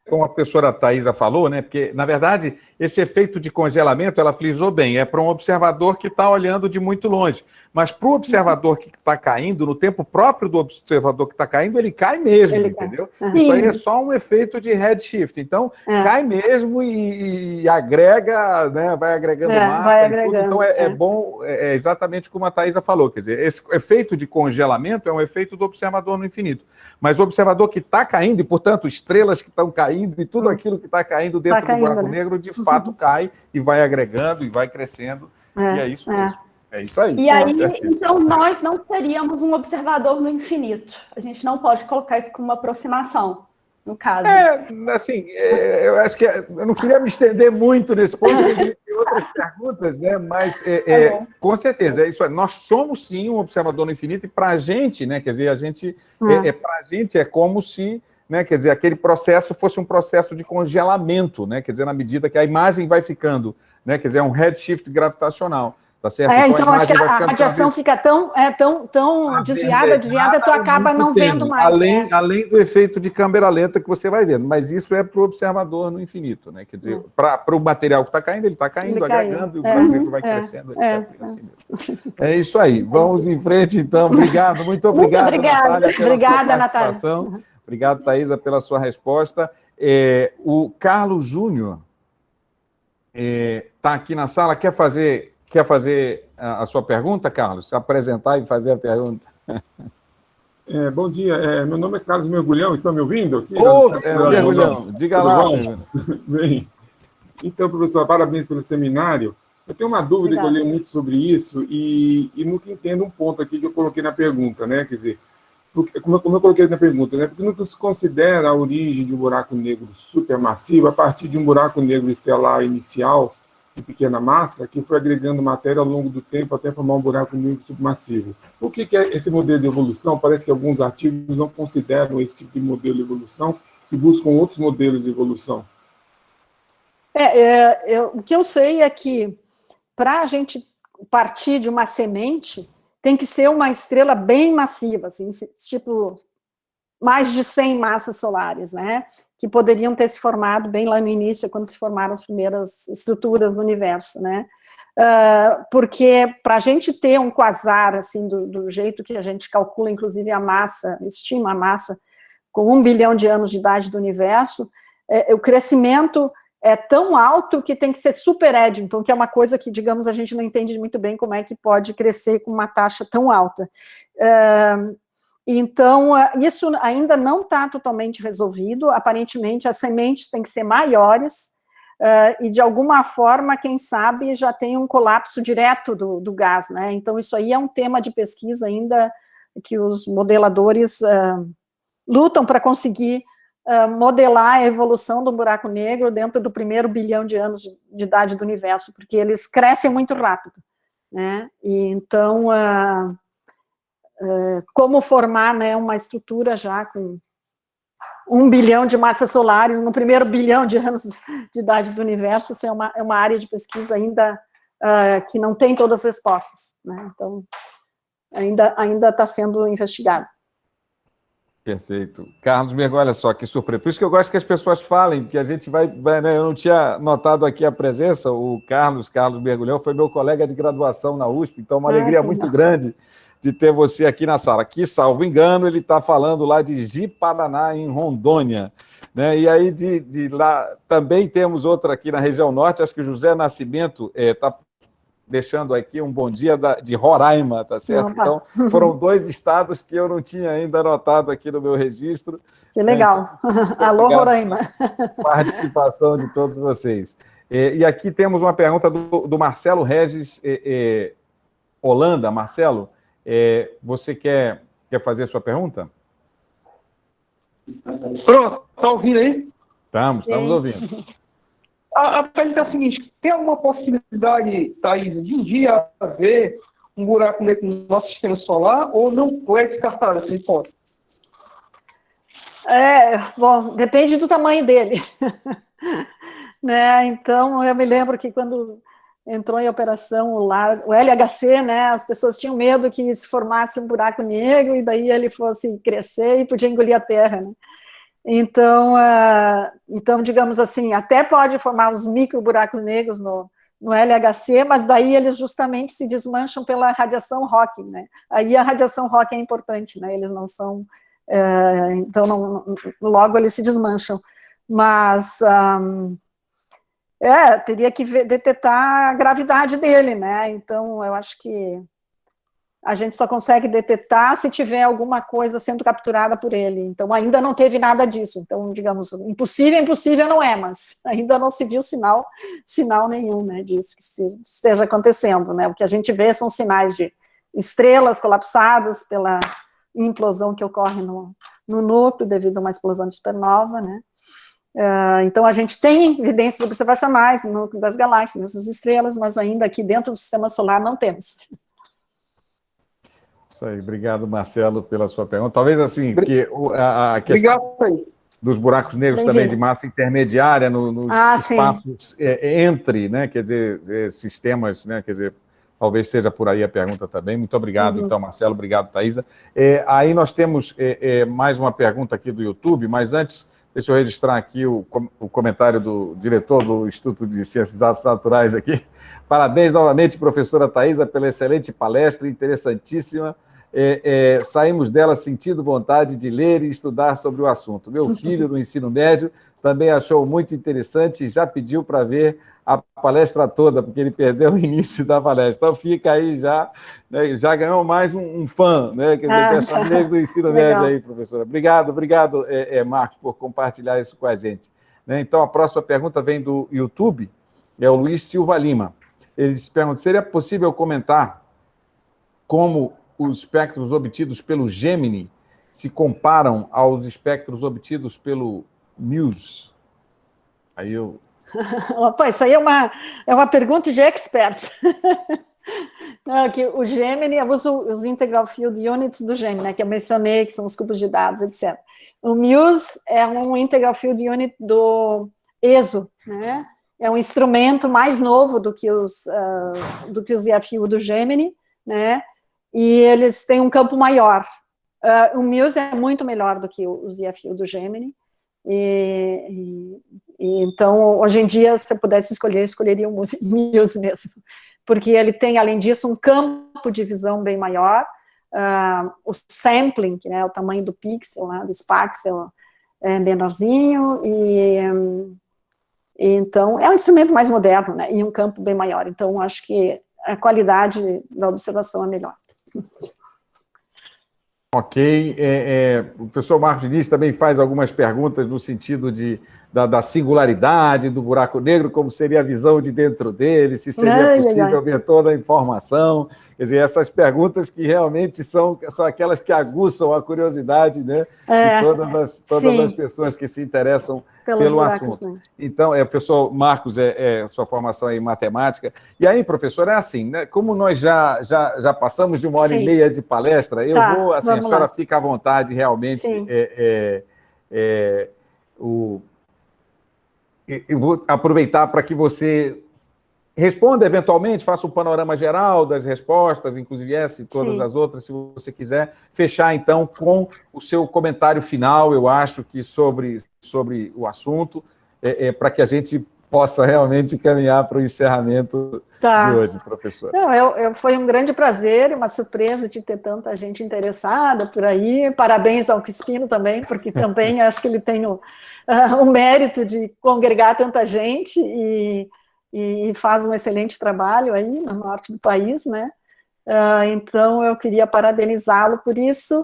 como a professora Thaisa falou, né? Porque, na verdade, esse efeito de congelamento, ela frisou bem, é para um observador que está olhando de muito longe. Mas para o observador que está caindo, no tempo próprio do observador que está caindo, ele cai mesmo, entendeu? Isso aí é só um efeito de redshift. Então, cai mesmo e agrega, né? Vai agregando massa. Vai agregando, então, é bom, exatamente como a Thaisa falou. Quer dizer, esse efeito de congelamento é um efeito do observador no infinito. Mas o observador que está caindo, e, portanto, estrelas que estão caindo e tudo aquilo que está caindo dentro do buraco negro, de fato, cai e vai agregando e vai crescendo. E é isso mesmo. É isso aí. E aí, então, nós não seríamos um observador no infinito. A gente não pode colocar isso como uma aproximação, no caso. Assim, eu acho que eu não queria me estender muito nesse ponto, tem outras perguntas, né? Mas, com certeza, é isso aí. Nós somos, sim, um observador no infinito, e para a gente, né? Quer dizer, para a gente é como se, né, quer dizer, aquele processo fosse um processo de congelamento, né? Quer dizer, na medida que a imagem vai ficando, né? Quer dizer, é um redshift gravitacional. Tá certo? Então acho que a radiação fica tão desviada, tu acaba não vendo mais. Além do efeito de câmera lenta que você vai vendo, mas isso é para o observador no infinito, né? Quer dizer, para o material que está caindo, ele está caindo, agregando, e o buraco negro vai crescendo. É isso aí. Vamos em frente, então. Obrigado, muito obrigado, Natália, pela sua participação. Obrigado, Thaisa, pela sua resposta. O Carlos Júnior está aqui na sala, quer fazer a sua pergunta, Carlos? Se apresentar e fazer a pergunta. Bom dia, meu nome é Carlos Mergulhão, estão me ouvindo? Mergulhão, diga lá. Bem, então, professor, parabéns pelo seminário. Eu tenho uma dúvida que eu li muito sobre isso e nunca entendo um ponto aqui que eu coloquei na pergunta, né? Quer dizer, como eu coloquei na pergunta, né? Porque nunca se considera a origem de um buraco negro supermassivo a partir de um buraco negro estelar inicial de pequena massa, que foi agregando matéria ao longo do tempo até formar um buraco negro supermassivo. O que é esse modelo de evolução? Parece que alguns artigos não consideram esse tipo de modelo de evolução e buscam outros modelos de evolução. O que eu sei é que, para a gente partir de uma semente, tem que ser uma estrela bem massiva, assim, tipo, mais de 100 massas solares, né? Que poderiam ter se formado bem lá no início, quando se formaram as primeiras estruturas do universo, né? Porque para a gente ter um quasar, assim, do jeito que a gente calcula, inclusive a massa, estima a massa, com 1 bilhão de anos de idade do universo, o crescimento é tão alto que tem que ser super Eddington, que é uma coisa que, digamos, a gente não entende muito bem como é que pode crescer com uma taxa tão alta. Então, isso ainda não está totalmente resolvido. Aparentemente, as sementes têm que ser maiores e, de alguma forma, quem sabe, já tem um colapso direto do gás, né? Então, isso aí é um tema de pesquisa ainda que os modeladores lutam para conseguir modelar a evolução do buraco negro dentro do primeiro bilhão de anos de idade do universo, porque eles crescem muito rápido, né? E, então... como formar, né, uma estrutura já com 1 bilhão de massas solares no primeiro bilhão de anos de idade do universo, isso é uma área de pesquisa ainda que não tem todas as respostas, né? Então, ainda está sendo investigado. Perfeito. Carlos Mergulhão, olha só que surpresa. Por isso que eu gosto que as pessoas falem, porque a gente vai né, eu não tinha notado aqui a presença, o Carlos Mergulhão foi meu colega de graduação na USP, então uma alegria muito grande de ter você aqui na sala. Aqui, salvo engano, ele está falando lá de Ji-Paraná, em Rondônia. Né? E aí, de lá, também temos outra aqui na região norte, acho que o José Nascimento está deixando aqui um bom dia de Roraima, tá certo? Então, foram 2 estados que eu não tinha ainda anotado aqui no meu registro. Que legal. Então, alô, Roraima. Participação de todos vocês. E aqui temos uma pergunta do Marcelo Regis Holanda. Marcelo, você quer fazer a sua pergunta? Pronto, está ouvindo aí? Estamos ouvindo. A pergunta é a seguinte: tem alguma possibilidade, Thaís, de um dia haver um buraco negro no nosso sistema solar ou não é descartável essa hipótese? Bom, depende do tamanho dele. Né? Então, eu me lembro que quando entrou em operação o LHC, né, as pessoas tinham medo que se formasse um buraco negro e daí ele fosse crescer e podia engolir a Terra, né? Então, digamos assim, até pode formar os micro buracos negros no LHC, mas daí eles justamente se desmancham pela radiação Hawking, né? Aí a radiação Hawking é importante, né? Eles não são, então logo eles se desmancham, mas teria que detectar a gravidade dele, né? Então eu acho que a gente só consegue detectar se tiver alguma coisa sendo capturada por ele. Então, ainda não teve nada disso. Então, digamos, impossível não é, mas ainda não se viu sinal nenhum, né, disso que esteja acontecendo, né? O que a gente vê são sinais de estrelas colapsadas pela implosão que ocorre no núcleo devido a uma explosão de supernova, né? Então, a gente tem evidências observacionais no núcleo das galáxias, nessas estrelas, mas ainda aqui dentro do sistema solar não temos. Isso aí, obrigado, Marcelo, pela sua pergunta. Talvez assim, porque a questão dos buracos negros também de massa intermediária nos espaços entre, né, quer dizer, sistemas, né, quer dizer, talvez seja por aí a pergunta também. Muito obrigado, então, Marcelo, obrigado, Thaisa. Aí nós temos mais uma pergunta aqui do YouTube, mas antes, deixa eu registrar aqui o comentário do diretor do Instituto de Ciências Naturais aqui. Parabéns novamente, professora Thaisa, pela excelente palestra, interessantíssima. Saímos dela sentindo vontade de ler e estudar sobre o assunto. Meu filho, no ensino médio, também achou muito interessante e já pediu para ver a palestra toda, porque ele perdeu o início da palestra. Então, fica aí já, né, já ganhou mais um fã, né, quer dizer, dessa vez do ensino médio aí, professora. Obrigado, Marcos, por compartilhar isso com a gente. Né, então, a próxima pergunta vem do YouTube, é o Luiz Silva Lima. Eles perguntam, seria possível comentar como os espectros obtidos pelo Gemini se comparam aos espectros obtidos pelo MUSE? Aí eu... Opa, isso aí é uma pergunta de expert. Não, que o Gemini, eu uso os Integral Field Units do Gemini, né, que eu mencionei, que são os cubos de dados, etc. O MUSE é um Integral Field Unit do ESO, né? É um instrumento mais novo do que os IFU do Gemini, né? E eles têm um campo maior. O MUSE é muito melhor do que os IFU do Gemini, então, hoje em dia, se eu pudesse escolher, eu escolheria o MUSE mesmo, porque ele tem, além disso, um campo de visão bem maior, o sampling, que é o tamanho do pixel, né, do spaxel, é menorzinho, então, é um instrumento mais moderno, né, e um campo bem maior, então, acho que a qualidade da observação é melhor. Ok. O professor Marcos Diniz também faz algumas perguntas no sentido da singularidade do buraco negro, como seria a visão de dentro dele, se seria possível ver toda a informação. Quer dizer, essas perguntas que realmente são aquelas que aguçam a curiosidade, né, de todas as pessoas que se interessam pelo assunto. Né? Então, professor Marcos, sua formação em matemática. E aí, professor, é assim, né, como nós já passamos de 1h30 de palestra, eu vou, assim, a senhora fica à vontade, realmente. Eu vou aproveitar para que você responda eventualmente, faça um panorama geral das respostas, inclusive essa e todas as outras, se você quiser. Fechar, então, com o seu comentário final, eu acho que sobre o assunto, para que a gente possa realmente caminhar para o encerramento de hoje, professor. Não, foi um grande prazer, uma surpresa de ter tanta gente interessada por aí. Parabéns ao Crispino também, porque também acho que ele tem o mérito de congregar tanta gente e faz um excelente trabalho aí no norte do país, né? Então, eu queria parabenizá-lo por isso,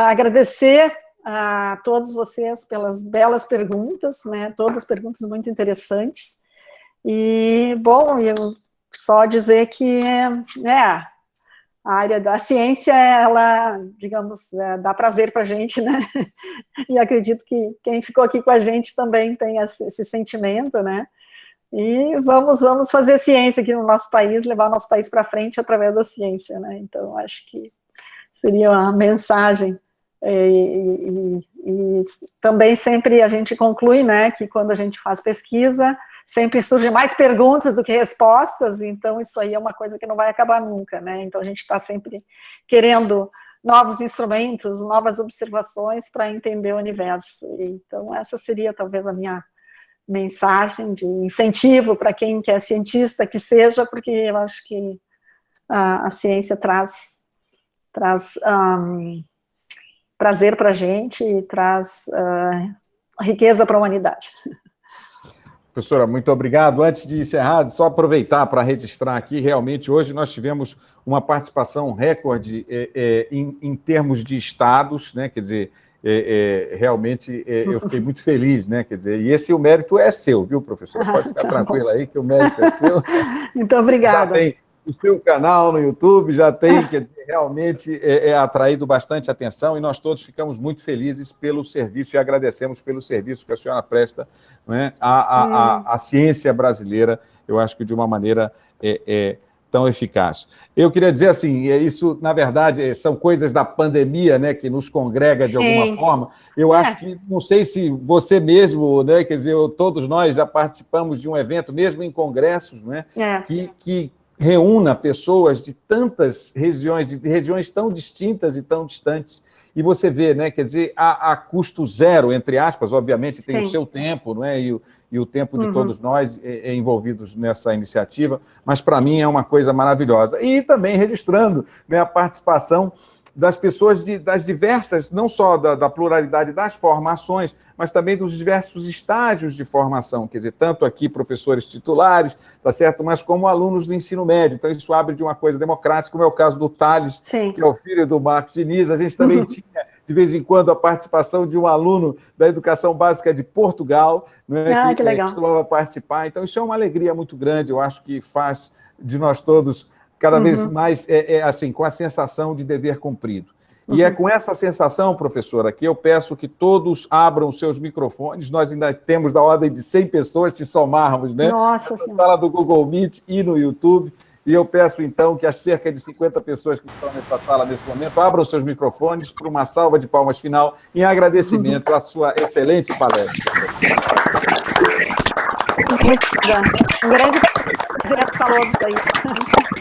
agradecer a todos vocês pelas belas perguntas, né? Todas perguntas muito interessantes. E, bom, eu só dizer que a área da ciência, ela, digamos, dá prazer para a gente, né? E acredito que quem ficou aqui com a gente também tem esse sentimento, né? E vamos fazer ciência aqui no nosso país, levar o nosso país para frente através da ciência, né? Então, acho que seria uma mensagem. E também sempre a gente conclui, né, que quando a gente faz pesquisa, sempre surgem mais perguntas do que respostas, então isso aí é uma coisa que não vai acabar nunca, né? Então a gente está sempre querendo novos instrumentos, novas observações para entender o universo. Então essa seria talvez a minha mensagem de incentivo para quem quer cientista que seja, porque eu acho que a ciência traz prazer para a gente e traz riqueza para a humanidade. Professora, muito obrigado. Antes de encerrar, só aproveitar para registrar aqui, realmente, hoje nós tivemos uma participação recorde em termos de estados, né? Quer dizer, realmente eu fiquei muito feliz, né? Quer dizer, e o mérito é seu, viu, professor? Pode ficar tranquila aí, que o mérito é seu. Muito obrigada. Já tem o seu canal no YouTube, já tem, quer dizer, realmente atraído bastante atenção e nós todos ficamos muito felizes pelo serviço e agradecemos pelo serviço que a senhora presta, né, à ciência brasileira, eu acho que de uma maneira tão eficaz. Eu queria dizer assim, isso, na verdade, são coisas da pandemia, né, que nos congrega de alguma forma. Eu acho que, não sei se você mesmo, né, quer dizer, todos nós já participamos de um evento, mesmo em congressos, né, que reúna pessoas de tantas regiões, de regiões tão distintas e tão distantes, e você vê, né, quer dizer, a custo zero, entre aspas, obviamente tem o seu tempo, não é, e o tempo de todos nós envolvidos nessa iniciativa, mas para mim é uma coisa maravilhosa. E também registrando, né, a participação das pessoas das diversas, não só da pluralidade das formações, mas também dos diversos estágios de formação, quer dizer, tanto aqui professores titulares, tá certo, mas como alunos do ensino médio. Então, isso abre de uma coisa democrática, como é o caso do Thales, que é o filho do Marcos Diniz. A gente também tinha, de vez em quando, a participação de um aluno da educação básica de Portugal, né, que costumava participar. Então, isso é uma alegria muito grande, eu acho que faz de nós todos cada vez mais, assim, com a sensação de dever cumprido. E é com essa sensação, professora, que eu peço que todos abram seus microfones. Nós ainda temos da ordem de 100 pessoas, se somarmos, né? Nossa na sala do Google Meet e no YouTube. E eu peço, então, que as cerca de 50 pessoas que estão nessa sala nesse momento abram seus microfones para uma salva de palmas final em agradecimento à sua excelente palestra. Um grande prazer falou disso aí.